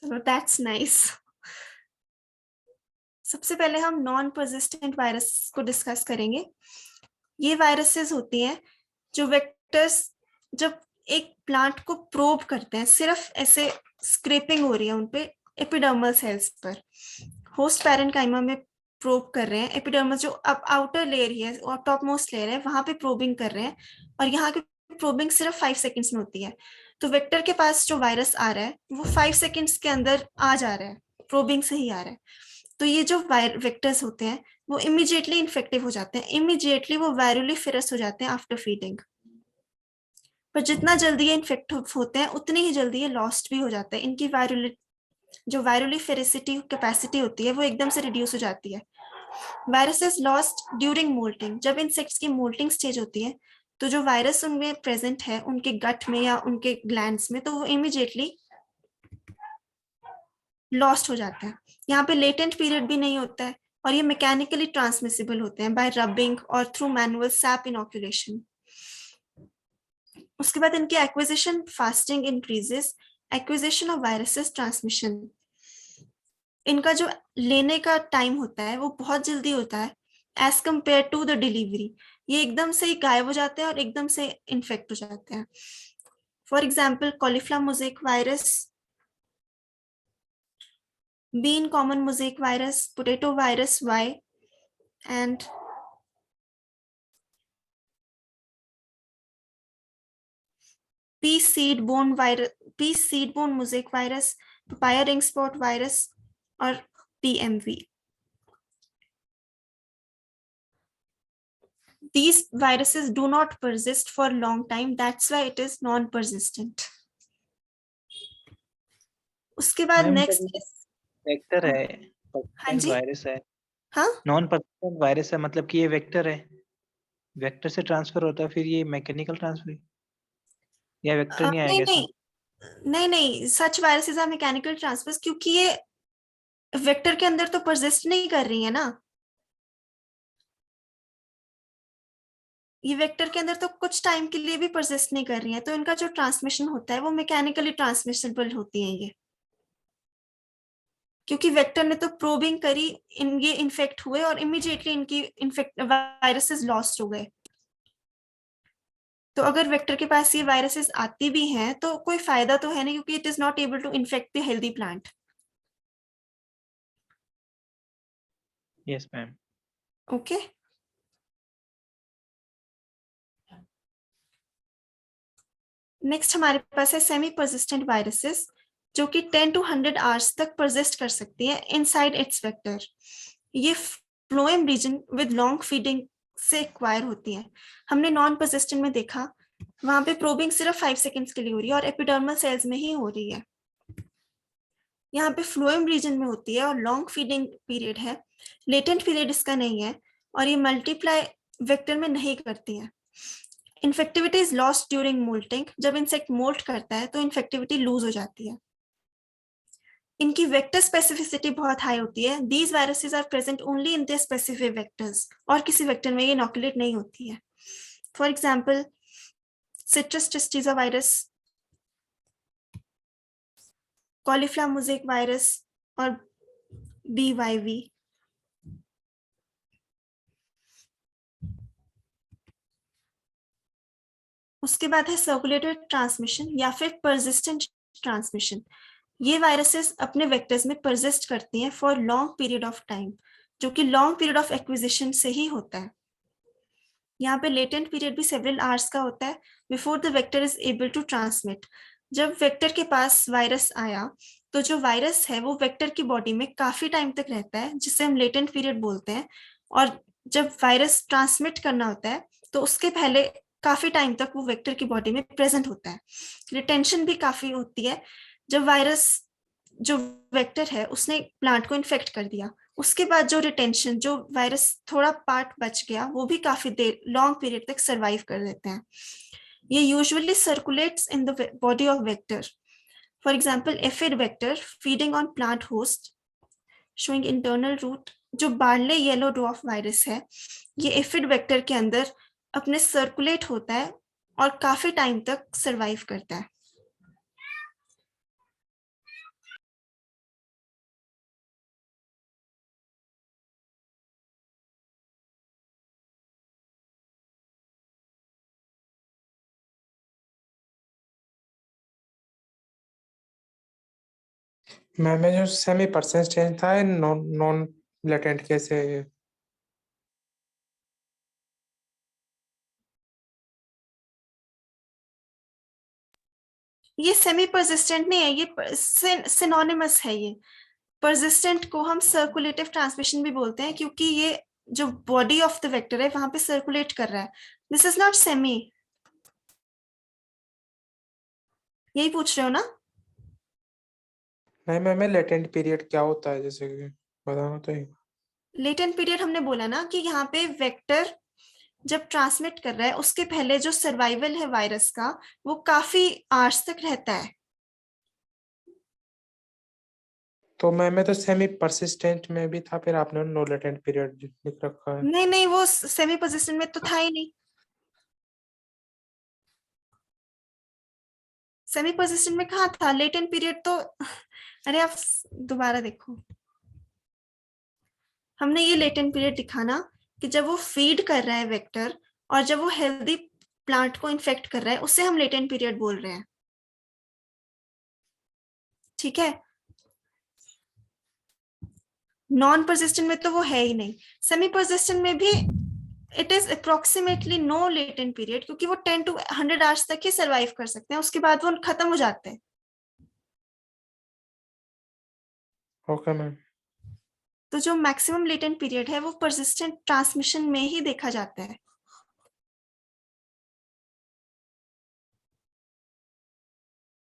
चलो दैट्स नाइस। सबसे पहले हम नॉन परसिस्टेंट वायरस को डिस्कस करेंगे। ये वायरसेस होती हैं जो वेक्टर्स जब एक प्लांट को प्रोब करते हैं, सिर्फ ऐसे स्क्रैपिंग हो रही है उनपे एपिडर्मल सेल्स पर, होस्ट पैरेन्काइमा में प्रोब कर रहे हैं। एपिडर्मल जो अब आउटर लेयर ही है और टॉप मोस्ट लेयर है, वहां पे प्रोबिंग कर रहे हैं और यहाँ की प्रोबिंग सिर्फ 5 सेकेंड्स में होती है। तो वेक्टर के पास जो वायरस आ रहा है वो 5 सेकेंड्स के अंदर आ जा रहा है, प्रोबिंग से ही आ रहा है। तो ये जो वेक्टर्स होते हैं वो इमीडिएटली इन्फेक्टिव हो जाते हैं, इमीडिएटली वो वायरोलिफेरस हो जाते हैं आफ्टर फीडिंग। पर जितना जल्दी ये इन्फेक्ट होते हैं उतनी ही जल्दी ये लॉस्ट भी हो जाते हैं। इनकी जो वायरोलिफेरेसिटी कैपेसिटी होती है वो एकदम से रिड्यूस हो जाती है। Virus is lost during moulting, जब इंसेक्ट्स की मोल्टिंग स्टेज होती है तो जो वायरस उनमें प्रेजेंट है उनके गट में या उनके ग्लैंड्स में, तो वो इमीडिएटली लॉस्ट हो जाता है। यहाँ पे लेटेंट पीरियड भी नहीं होता है और ये मैकेनिकली ट्रांसमिसिबल होते हैं बाय रबिंग और थ्रू मैनुअल सैप इनोकुलेशन। उसके बाद इनकी acquisition fasting increases, acquisition of viruses transmission. इनका जो लेने का टाइम होता है वो बहुत जल्दी होता है as compare to the delivery. ये एकदम से ही गायब हो जाते हैं और एकदम से इन्फेक्ट हो जाते हैं। For example cauliflower mosaic virus, bean common mosaic virus, potato virus Y, and pea seed bone virus, pea seed bone mosaic virus, papaya ring spot virus, or PMV. These viruses do not persist for a long time. That's why it is non-persistent. उसके बाद मैम नेक्स्ट वेक्टर है, हाँ persistent जी, वायरस है, हाँ नॉन पर्सिस्टेंट वायरस है, मतलब कि ये वेक्टर है, वेक्टर से ट्रांसफर होता है, फिर ये मैकेनिकल ट्रांसफर या वेक्टर नहीं नहीं आएगा इसमें? नहीं नहीं नहीं, सच वायरसेस आर मैकेनिकल ट्रांसफर्स, क्योंकि ये वेक्टर के अंदर तो परसिस्ट नहीं कर रही है ना, ये वेक्टर के अंदर तो कुछ टाइम के लिए भी परसिस्ट नहीं कर रही है, तो इनका जो ट्रांसमिशन होता है वो मैकेनिकली ट्रांसमिशेबल होती है ये, क्योंकि वेक्टर ने तो प्रोबिंग करी, ये इन्फेक्ट हुए और इमीडिएटली इनकी इन्फेक्ट वायरसेस लॉस्ट हो गए। तो अगर वेक्टर के पास ये वायरसेस आती भी हैं तो कोई फायदा तो है नहीं, क्योंकि it is not able to infect the healthy plant. Yes ma'am. Okay, next हमारे पास है सेमी परसिस्टेंट वायरसेस, जो कि 10 to 100 आवर्स तक परसिस्ट कर सकती है इनसाइड इट्स वेक्टर। ये phloem region with long feeding से एक्वायर होती है। हमने नॉन परसिस्टेंट में देखा, वहां पे प्रोबिंग सिर्फ 5 सेकेंड्स के लिए हो रही है और एपिडर्मल सेल्स में ही हो रही है। यहाँ पे फ्लोएम रीजन में होती है और लॉन्ग फीडिंग पीरियड है, लेटेंट पीरियड इसका नहीं है, और ये मल्टीप्लाई वेक्टर में नहीं करती है। Infectivity is lost during moulting, जब इंसेक्ट मोल्ट करता है तो इन्फेक्टिविटी लूज हो जाती है। इनकी वेक्टर स्पेसिफिसिटी बहुत हाई होती है। These viruses are present only in their specific vectors, और किसी वेक्टर में ये इनोकुलेट नहीं होती है। For example citrus tristeza virus, cauliflower mosaic virus और BYV। उसके बाद है सर्कुलेटेड ट्रांसमिशन या फिर परसिस्टेंट ट्रांसमिशन। ये वायरसेस अपने वेक्टर्स में परसिस्ट करती हैं for long period of time, जो कि लॉन्ग पीरियड ऑफ एक्विजिशन से ही होता है। यहाँ पे लेटेंट पीरियड भी सेवरल आवर्स का होता है before the vector is able to transmit. जब वेक्टर के पास वायरस आया तो जो वायरस है वो वेक्टर की बॉडी में काफी टाइम तक रहता है, जिसे हम लेटेंट पीरियड बोलते हैं। और जब वायरस ट्रांसमिट करना होता है तो उसके पहले काफी टाइम तक वो वेक्टर की बॉडी में प्रेजेंट होता है। रिटेंशन भी काफी होती है। जब वायरस, जो वेक्टर है उसने प्लांट को इन्फेक्ट कर दिया, उसके बाद जो रिटेंशन, जो वायरस थोड़ा पार्ट बच गया, वो भी काफी देर लॉन्ग पीरियड तक सरवाइव कर देते हैं। ये usually circulates in the body of vector. For example aphid vector feeding on plant host showing internal route. जो बार्ले येलो ड्वार्फ वायरस है, ये एफिड वेक्टर के अंदर अपने सर्कुलेट होता है और काफी टाइम तक सरवाइव करता है। मैम जो सेमी परसिस्टेंट था नॉन नॉन लेटेंट कैसे है? ये सेमी परसिस्टेंट नहीं है, ये सिनोनिमस है। ये परसिस्टेंट को हम सर्कुलेटिव ट्रांसमिशन भी बोलते हैं, क्योंकि ये जो बॉडी ऑफ द वेक्टर है वहां पे सर्कुलेट कर रहा है। This is not semi. यही पूछ रहे हो ना? नहीं मैम लेटेंट पीरियड क्या होता है जैसे कि बताना तो ही। लेटेंट पीरियड हमने बोला ना कि यहाँ पे वेक्टर जब ट्रांसमिट कर रहा है उसके पहले जो सर्वाइवल है वायरस का, वो काफी आवर्स तक रहता है। तो मैम तो सेमी परसिस्टेंट में भी था, फिर आपने नो लेटेंट पीरियड लिख रखा है। नहीं नहीं, वो सेमी परसिस्टेंट में तो था ही नहीं। सेमी परसिस्टेंट में कहाँ था लेटेंट पीरियड तो? अरे आप दोबारा देखो। हमने ये लेटेंट पीरियड दिखाना कि जब वो फीड कर रहा है वेक्टर और जब वो हेल्दी प्लांट को इन्फेक्ट कर रहा है, उससे हम लेटेंट पीरियड बोल रहे हैं। ठीक है, नॉन परसिस्टेंट में तो वो है ही नहीं। सेमी परसिस्टेंट में भी it is approximately no latent period, क्योंकि वो 10 to 100 आवर्स तक ही सर्वाइव कर सकते हैं, उसके बाद वो खत्म हो जाते हैं। Okay ma'am. तो जो मैक्सिमम लेटेंट पीरियड है वो परसिस्टेंट ट्रांसमिशन में ही देखा जाता है।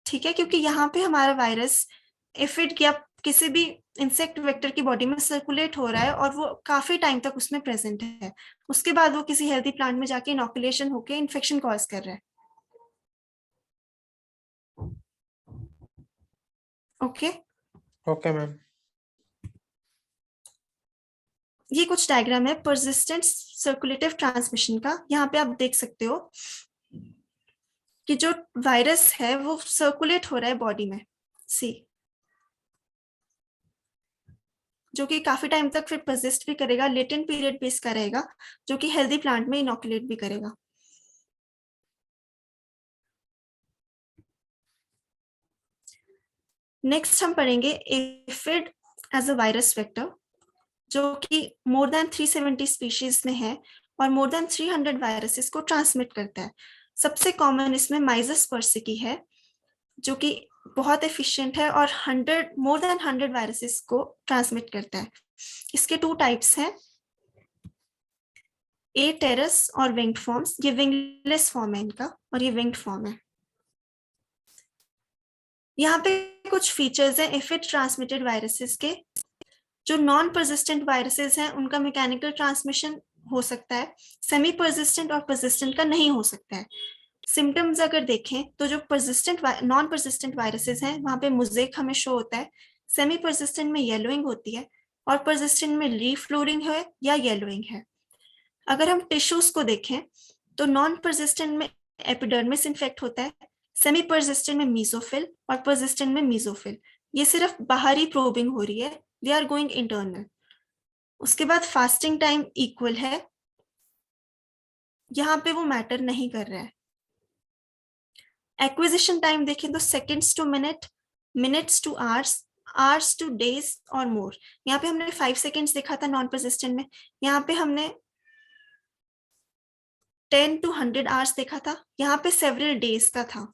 ठीक है, क्योंकि यहाँ पे हमारा वायरस एफिड या किसी भी इंसेक्ट वेक्टर की बॉडी में सर्कुलेट हो रहा है और वो काफी टाइम तक उसमें प्रेजेंट है, उसके बाद वो किसी हेल्दी प्लांट में जाके इनोकुलेशन होके इन्फेक्शन कॉज कर रहा है। Okay okay ma'am. ये कुछ डायग्राम है परसिस्टेंट सर्कुलेटिव ट्रांसमिशन का। यहाँ पे आप देख सकते हो कि जो वायरस है वो सर्कुलेट हो रहा है बॉडी में, सी, जो कि काफी टाइम तक फिर परसिस्ट भी करेगा, लेटेंट पीरियड भी इसका रहेगा, जो कि हेल्दी प्लांट में इनोकुलेट भी करेगा। नेक्स्ट हम पढ़ेंगे aphid as a virus vector, जो कि मोर देन 370 स्पीशीज में है और मोर देन 300 वायरसेस को ट्रांसमिट करता है। सबसे कॉमन इसमें माइजस पर्सिकी है, जो कि बहुत एफिशिएंट है और मोर देन 100 वायरसेस को ट्रांसमिट करता है। इसके 2 टाइप्स हैं, ए टेरस और विंग्ड फॉर्म्स। ये विंगलेस फॉर्म है इनका और ये विंग्ड फॉर्म है। यहाँ पे कुछ फीचर्स हैं एफिड ट्रांसमिटेड वायरसेस के। जो नॉन परसिस्टेंट वायरसेस हैं उनका मैकेनिकल ट्रांसमिशन हो सकता है, सेमी परसिस्टेंट और परसिस्टेंट का नहीं हो सकता है। सिम्टम्स अगर देखें तो जो परसिस्टेंट नॉन परसिस्टेंट वायरसेस हैं वहां पे मोज़ेक हमें शो होता है, सेमी परसिस्टेंट में येलोइंग होती है और परसिस्टेंट में लीफ फ्लोरिंग है या येलोइंग है। अगर हम टिश्यूज को देखें तो नॉन परसिस्टेंट में एपिडर्मिस इन्फेक्ट होता है, सेमी परसिस्टेंट में मीजोफिल और परसिस्टेंट में मीजोफिल। ये सिर्फ बाहरी प्रोबिंग हो रही है, दे आर गोइंग इंटरनल। उसके बाद फास्टिंग टाइम इक्वल है, यहाँ पे वो मैटर नहीं कर रहा है। एक्विजिशन टाइम देखें तो seconds to minute, minutes two hours, hours two days और मोर। यहाँ पे हमने 5 सेकेंड्स देखा था नॉन परसिस्टेंट में, यहाँ पे हमने 10 to 100 आवर्स देखा था, यहाँ पे सेवरल डेज का था।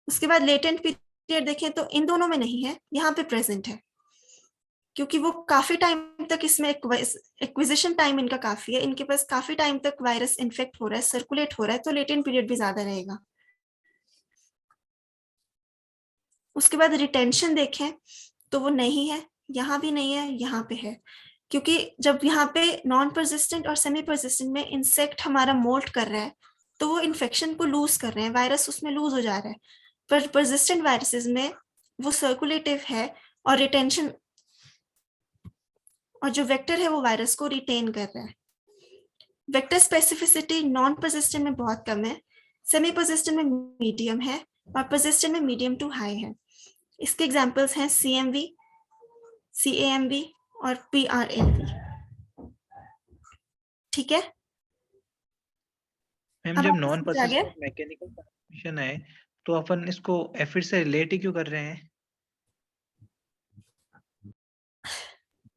उसके बाद लेटेंट पीरियड देखें तो इन दोनों में नहीं है, यहाँ पे प्रेजेंट है, क्योंकि वो काफी टाइम तक इसमें एक्विजिशन टाइम इनका काफी है, इनके पास काफी टाइम तक वायरस इन्फेक्ट हो रहा है, सर्कुलेट हो रहा है, तो लेटेंट पीरियड भी ज्यादा रहेगा। उसके बाद रिटेंशन देखें तो वो नहीं है, यहाँ भी नहीं है, यहाँ पे है, क्योंकि जब यहाँ पे नॉन परसिस्टेंट और सेमी परसिस्टेंट में इंसेक्ट हमारा मोल्ट कर रहा है तो वो इन्फेक्शन को लूज कर रहे हैं, वायरस उसमें लूज हो जा रहा है। पर परसिस्टेंट वायरसेस में वो सर्कुलेटिव है और रिटेंशन, और जो वेक्टर है वो वायरस को रिटेन कर रहा है। वेक्टर स्पेसिफिसिटी नॉन परसिस्टेंट में बहुत कम है, सेमी परसिस्टेंट में मीडियम है और परसिस्टेंट में मीडियम टू हाई है। इसके एग्जांपल्स हैं CMV, CAMV और PRNV। ठीक है, मैम अब जब आपको नॉन समझ आ गया? परसिस्टेंट मैकेनिकल ट्रांसमिशन है तो अपन इसको एफिड से रिलेट ही क्यों कर रहे हैं?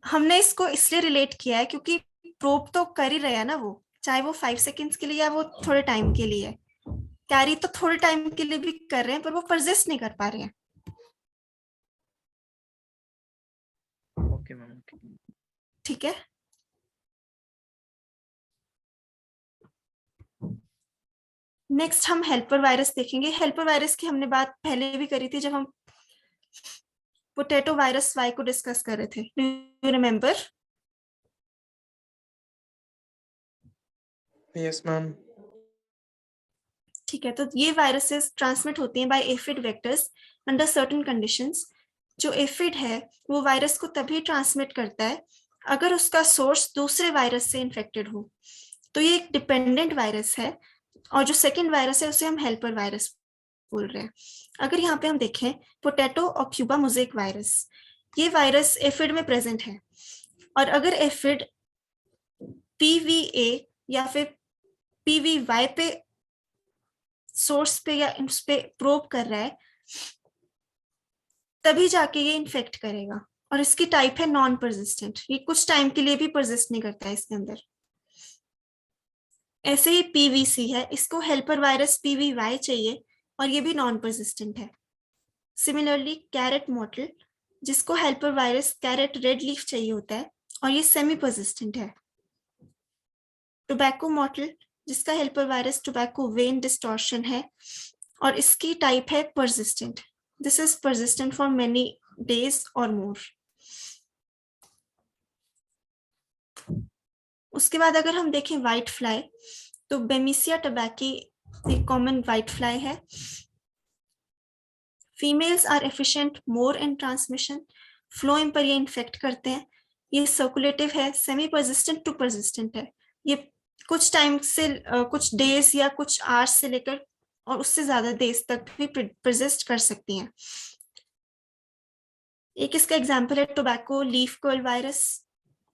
हमने इसको इसलिए रिलेट किया है क्योंकि प्रोब तो कर ही रहे हैं ना वो, चाहे वो 5 सेकेंड्स के लिए या वो थोड़े टाइम के लिए, कैरी तो थोड़े टाइम के लिए भी कर रहे हैं पर वो परसिस्ट नहीं कर पा रहे हैं। Okay ma'am, okay. ठीक है, नेक्स्ट हम हेल्पर वायरस देखेंगे। हेल्पर वायरस की हमने बात पहले भी करी थी जब हम पोटैटो वायरस वाई को डिस्कस कर रहे थे, do you remember? Yes ma'am. ठीक है, तो ये वायरसेस ट्रांसमिट होती हैं by aphid vectors under certain conditions. जो एफिड है वो वायरस को तभी ट्रांसमिट करता है अगर उसका सोर्स दूसरे वायरस से इन्फेक्टेड हो। तो ये एक डिपेंडेंट वायरस है और जो सेकेंड वायरस है उसे हम हेल्पर वायरस बोल रहे हैं। अगर यहाँ पे हम देखें पोटैटो और क्यूबा मोज़ेक वायरस, ये वायरस एफिड में प्रेजेंट है और अगर एफिड PVA या फिर PVY पे सोर्स पे या उस पे प्रोब कर रहा है, तभी जाके ये इन्फेक्ट करेगा। और इसकी टाइप है नॉन परसिस्टेंट, ये कुछ टाइम के लिए भी परसिस्ट नहीं करता है इसके अंदर। ऐसे ही PVC है, इसको हेल्पर वायरस PVY चाहिए और ये भी नॉन परसिस्टेंट है। सिमिलरली कैरेट मॉटल, जिसको helper virus carrot red leaf चाहिए होता है और ये सेमी परसिस्टेंट है। टोबैको मॉटल, जिसका helper virus tobacco vein distortion है और इसकी टाइप है persistent. This is persistent for many days और मोर। उसके बाद अगर हम देखें व्हाइट फ्लाई, तो बेमिसिया टोबैकी एक कॉमन व्हाइट फ्लाई है। Females are efficient more in transmission, phloem पर ये इन्फेक्ट करते हैं। ये सर्कुलेटिव है, सेमी परसिस्टेंट टू परसिस्टेंट है। ये कुछ टाइम से कुछ डेज या कुछ आवर्स से लेकर और उससे ज्यादा डेज तक भी परसिस्ट कर सकती हैं। एक इसका एग्जांपल है टोबैको लीफ कर्ल वायरस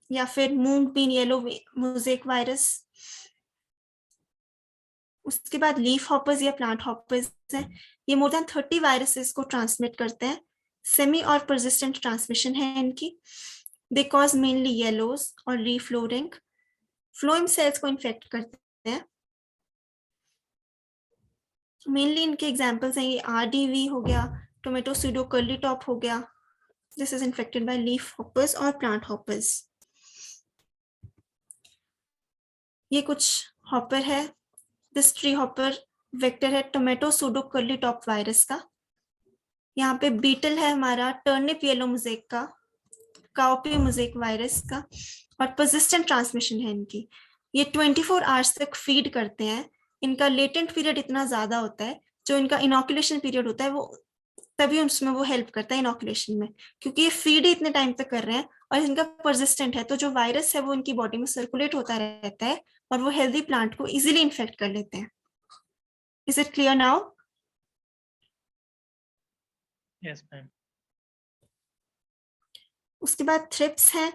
या फिर मूंग बीन येलो मोज़ेक वायरस। उसके बाद लीफ हॉपर्स या प्लांट हॉपर्स हैं, ये मोर देन 30 वायरसेस को ट्रांसमिट करते हैं। सेमी और परसिस्टेंट ट्रांसमिशन है इनकी। दे कॉज मेनली येलोज और लीफ फ्लोरिंग, फ्लोएम सेल्स को इन्फेक्ट करते हैं। मेनली इनके एग्जांपल्स हैं, ये RDV हो गया, टोमेटो सूडो कर्ली टॉप हो गया। This is infected by leaf hoppers और प्लांट हॉपर्स। ये कुछ हॉपर है। दिस ट्री हॉपर वेक्टर है tomato pseudo curly top virus का। यहाँ पे बीटल है हमारा टर्निप येलो मोज़ेक का, काउपी मोज़ेक वायरस का, और परसिस्टेंट ट्रांसमिशन है इनकी। ये 24 आवर्स तक फीड करते हैं। इनका लेटेंट पीरियड इतना ज्यादा होता है, जो इनका इनोकुलेशन पीरियड होता है वो तभी उसमें वो हेल्प करता है इनोकुलेशन में, क्योंकि ये फीड ही इतने टाइम तक कर रहे हैं और इनका परसिस्टेंट है, तो जो वायरस है वो इनकी बॉडी में सर्कुलेट होता रहता है और वो हेल्दी प्लांट को इजीली इन्फेक्ट कर लेते हैं। Is it clear now? Yes ma'am. उसके बाद थ्रिप्स है,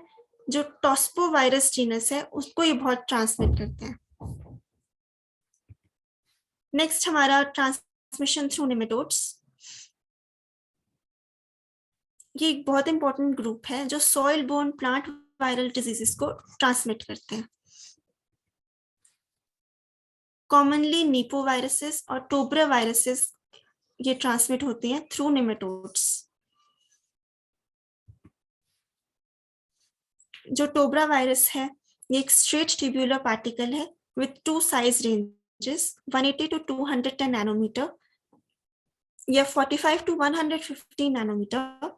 जो टॉस्पो वायरस जीनस है, उसको ये बहुत ट्रांसमिट करते हैं। नेक्स्ट हमारा ट्रांसमिशन थ्रू नेमेटोड्स। ये एक बहुत इंपॉर्टेंट ग्रुप है जो soil borne plant viral diseases को ट्रांसमिट करते हैं। कॉमनली नीपो वायरसेस और टोब्रा वायरसेस ये ट्रांसमिट होती हैं थ्रू नेमेटोड्स। जो टोब्रा वायरस है, ये एक स्ट्रेट ट्यूब्यूलर पार्टिकल है with 2 size ranges 180 to 210 nanometre या 45 to 150 नैनोमीटर।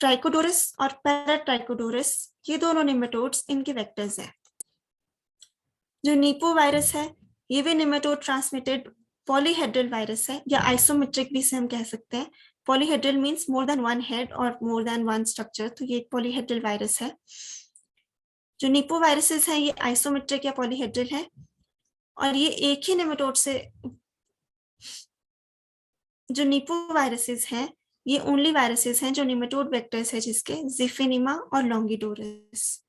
ट्राइकोडोरस और पैराट्राइकोडोरस ये दोनों नेमेटोड्स इनके वेक्टर्स हैं। जो नीपो वायरस है, ये भी नेमेटोड ट्रांसमिटेड पॉलीहेड्रल वायरस है, या आइसोमेट्रिक भी इसे हम कह सकते हैं। Polyhedral means more than one head और मोर देन वन स्ट्रक्चर, तो ये एक पॉलीहेड्रल वायरस है। जो नीपो वायरसेस हैं, ये आइसोमेट्रिक या पॉलीहेड्रल है और ये एक ही नेमेटोड से, जो नीपो वायरसेस हैं ये ओनली वायरसेस हैं जो नेमेटोड वेक्टर्स है, जिसके जिफिनिमा और लॉन्गिडोरस।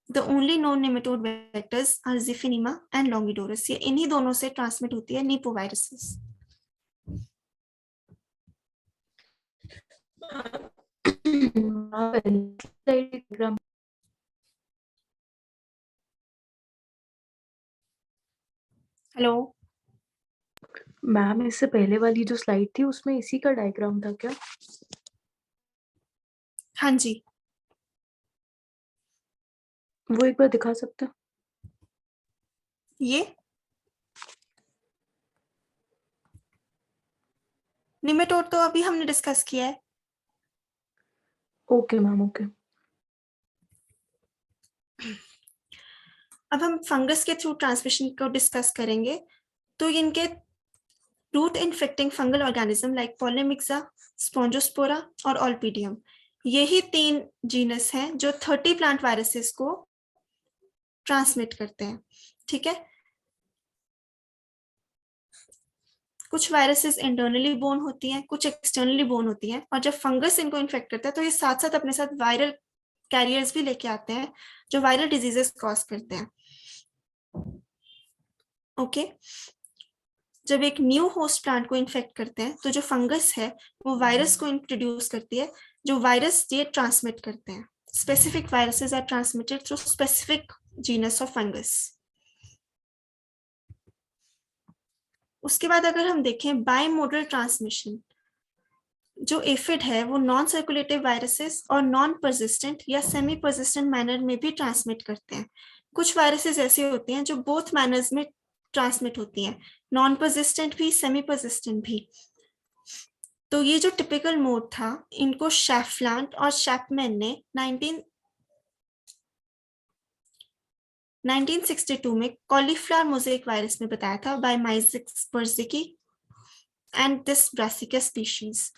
The only known nematode vectors are Ziphinema and Longidorus. ये इन्हीं दोनों से ट्रांसमिट होती है नीपोवायरसेस। हेलो मैम, इससे पहले वाली जो स्लाइड थी उसमें इसी का डायग्राम था क्या? हाँ जी, वो एक बार दिखा सकते हो? ये निमेटोड तो अभी हमने डिस्कस किया है। Okay ma'am, okay. अब हम फंगस के थ्रू ट्रांसमिशन को डिस्कस करेंगे। तो इनके root infecting fungal organism like polymyxa, spongospora और ऑल्पीडियम, यही 3 जीनस हैं जो 30 प्लांट वायरसेस को ट्रांसमिट करते हैं। ठीक है, कुछ वायरसेस इंटरनली बोर्न होती हैं, कुछ एक्सटर्नली बोर्न होती हैं, और जब फंगस इनको इन्फेक्ट करता है तो ये साथ साथ अपने साथ वायरल कैरियर्स भी लेके आते हैं जो वायरल डिजीजेस कॉज करते हैं। ओके जब एक न्यू होस्ट प्लांट को इन्फेक्ट करते हैं तो जो फंगस है वो वायरस को इंट्रोड्यूस करती है, जो वायरस ये ट्रांसमिट करते हैं। Specific viruses are transmitted through specific genus of fungus. उसके बाद अगर हम देखें बायमोडल ट्रांसमिशन, जो एफिड है वो नॉन सर्कुलेटिव वायरसेस और नॉन परसिस्टेंट या सेमी परसिस्टेंट मैनर में भी ट्रांसमिट करते हैं। कुछ वायरसेस ऐसे होते हैं जो बोथ मैनर्स में ट्रांसमिट होती हैं, नॉन परसिस्टेंट भी सेमी परसिस्टेंट भी। तो ये जो टिपिकल मोड था, इनको शैफ्लांट और शैपमैन ने 1962 में कॉलीफ्लावर मोज़ेक वायरस में बताया था by myzus persicae and this brassica species.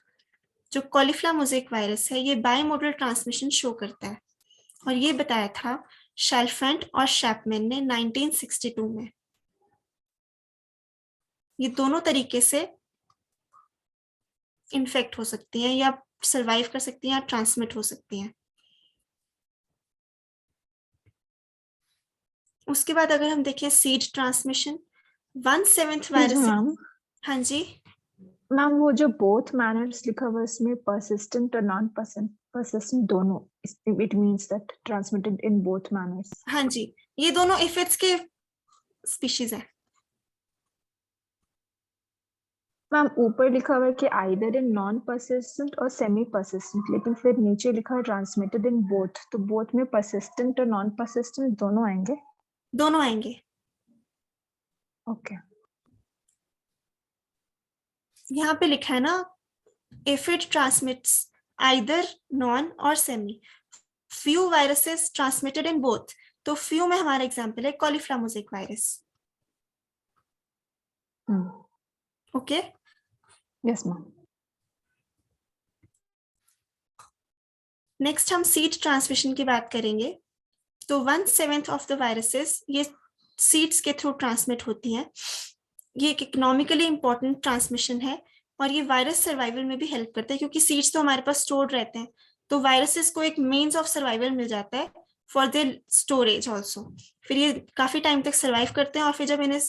जो कॉलीफ्लावर मोज़ेक वायरस है ये बायमोडल ट्रांसमिशन शो करता है और ये बताया था शेल्फेंट और शैपमैन ने 1962 में। ये दोनों तरीके से इन्फेक्ट हो सकती हैं या सरवाइव कर सकती हैं या ट्रांसमिट हो सकती हैं। उसके बाद अगर हम देखें सीड ट्रांसमिशन, 1/7 वायरस। मैम हाँ जी मैम वो जो बोथ मैनर्स लिखा हुआ है इसमें परसिस्टेंट और नॉन परसिस्टेंट दोनों, it means that transmitted in both manners. हाँ जी, ये दोनों एफिड्स के स्पीशीज है। मैम ऊपर लिखा हुआ है कि आइदर इन नॉन परसिस्टेंट और सेमी परसिस्टेंट, लेकिन फिर नीचे लिखा है ट्रांसमिटेड इन बोथ, तो बोथ में परसिस्टेंट और नॉन परसिस्टेंट दोनों आएंगे? दोनों आएंगे। ओके यहाँ पे लिखा है ना, एफिड ट्रांसमिट्स आइदर नॉन और semi, few viruses transmitted in both. तो फ्यू में हमारा एग्जांपल है cauliflower mosaic virus. Okay yes ma'am. Next हम सीड ट्रांसमिशन की बात करेंगे। तो 1/7 ऑफ द वायरसेस ये सीड्स के थ्रू ट्रांसमिट होती हैं। ये एक इकोनॉमिकली इंपॉर्टेंट ट्रांसमिशन है और ये वायरस सर्वाइवल में भी हेल्प करता है, क्योंकि सीड्स तो हमारे पास स्टोर्ड रहते हैं, तो वायरसेस को एक मीन्स ऑफ सर्वाइवल मिल जाता है फॉर देयर स्टोरेज ऑल्सो। फिर ये काफी टाइम तक सर्वाइव करते हैं और फिर जब इन्हें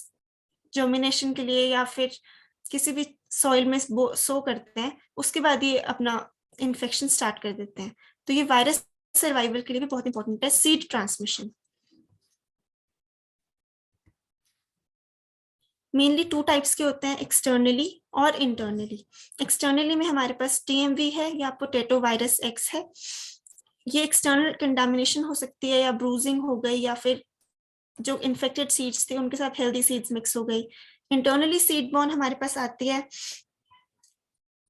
जर्मिनेशन के लिए या फिर किसी भी सॉइल में सो करते हैं, उसके बाद ये अपना इन्फेक्शन स्टार्ट कर देते हैं। तो ये वायरस सर्वाइवल के लिए भी बहुत इंपॉर्टेंट है सीड ट्रांसमिशन। मेनली 2 टाइप्स के होते हैं, एक्सटर्नली और इंटरनली। एक्सटर्नली में हमारे पास TMV है या पोटैटो वायरस X है। ये एक्सटर्नल कंटामिनेशन हो सकती है या ब्रूजिंग हो गई या फिर जो इन्फेक्टेड सीड्स थे उनके साथ हेल्दी सीड्स मिक्स हो गई। इंटरनली सीड बॉर्न हमारे पास आती है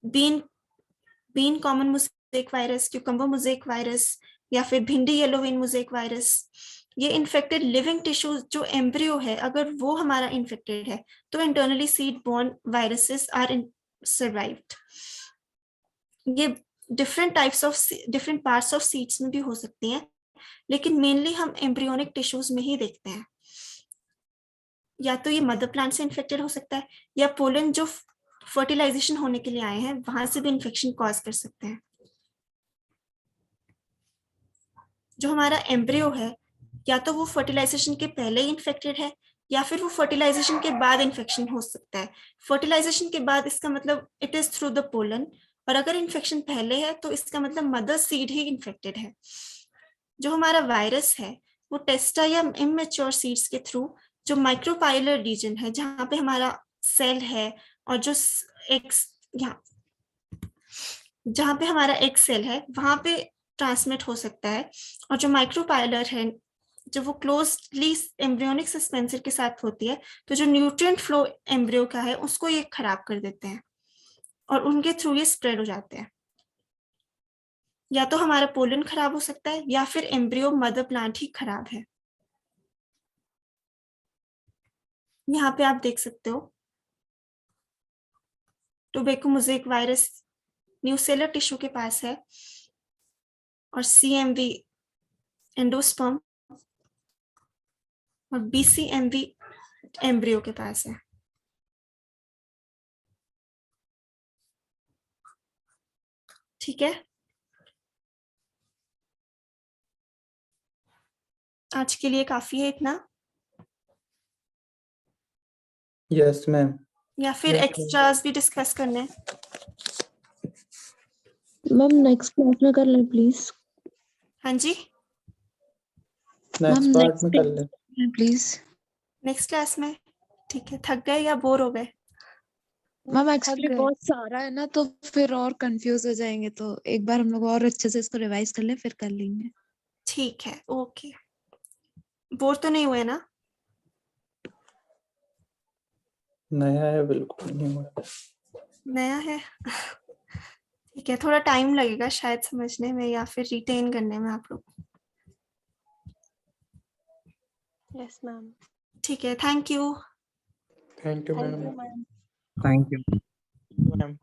bean common mosaic virus, cucumber mosaic virus या फिर bhindi yellow vein mosaic virus. ये इन्फेक्टेड लिविंग टिश्यू जो एम्ब्रियो है, अगर वो हमारा इन्फेक्टेड है तो internally seed borne viruses are survived. ये डिफरेंट पार्ट्स ऑफ सीड्स में भी हो सकती हैं, लेकिन मेनली हम एम्ब्रियोनिक टिश्यूज में ही देखते हैं। या तो ये मदर प्लांट से इन्फेक्टेड हो सकता है या पोलन जो फर्टिलाइजेशन होने के लिए आए हैं वहां से भी इन्फेक्शन कॉज कर सकते हैं। जो हमारा एम्ब्रियो है या तो वो फर्टिलाइजेशन के पहले ही इन्फेक्टेड है या फिर वो फर्टिलाइजेशन के बाद इन्फेक्शन हो सकता है। फर्टिलाइजेशन के बाद इसका मतलब it is through the pollen, और अगर इन्फेक्शन पहले है तो इसका मतलब मदर सीड ही इन्फेक्टेड है। जो हमारा वायरस है वो टेस्टा या इमेच्योर सीड्स के थ्रू जो माइक्रोपाइलर रीजन है जहाँ पे हमारा सेल है और जो एक्स जहाँ पे हमारा एक सेल है वहां पे ट्रांसमिट हो सकता है। और जो माइक्रोपाइलर है जब वो क्लोजली एम्ब्रियोनिक सस्पेंसर के साथ होती है तो जो न्यूट्रिएंट फ्लो एम्ब्रियो का है उसको ये खराब कर देते हैं और उनके थ्रू ये स्प्रेड हो जाते हैं। या तो हमारा पोलन खराब हो सकता है या फिर एम्ब्रियो मदर प्लांट ही खराब है। यहाँ पे आप देख सकते हो tobacco mosaic virus nucellar tissue के पास है और CMV एंडोस्पर्म और BCMV एम्ब्रियो के पास है। ठीक है, आज के लिए काफी है इतना, यस मैम। या फिर एक्स्ट्रास भी डिस्कस करने हैं? मैम नेक्स्ट क्लास में कर लें प्लीज। हाँ जी, नेक्स्ट पार्ट में कर ले। प्लीज नेक्स्ट क्लास में। ठीक है, थक गए या बोर हो गए? मैम एक्चुअली बहुत सारा है ना, तो फिर और कंफ्यूज हो जाएंगे, तो एक बार हम लोग और अच्छे से इसको रिवाइज कर लें फिर कर लेंगे। ठीक है, ओके। बोर तो नहीं हुए ना? नया है, बिल्कुल नहीं हुआ। नया है ठीक है, थोड़ा टाइम लगेगा शायद समझने में या फिर रिटेन करने में आप लोग। Yes ma'am. ठीक है, thank you. Thank you ma'am. Thank you ma'am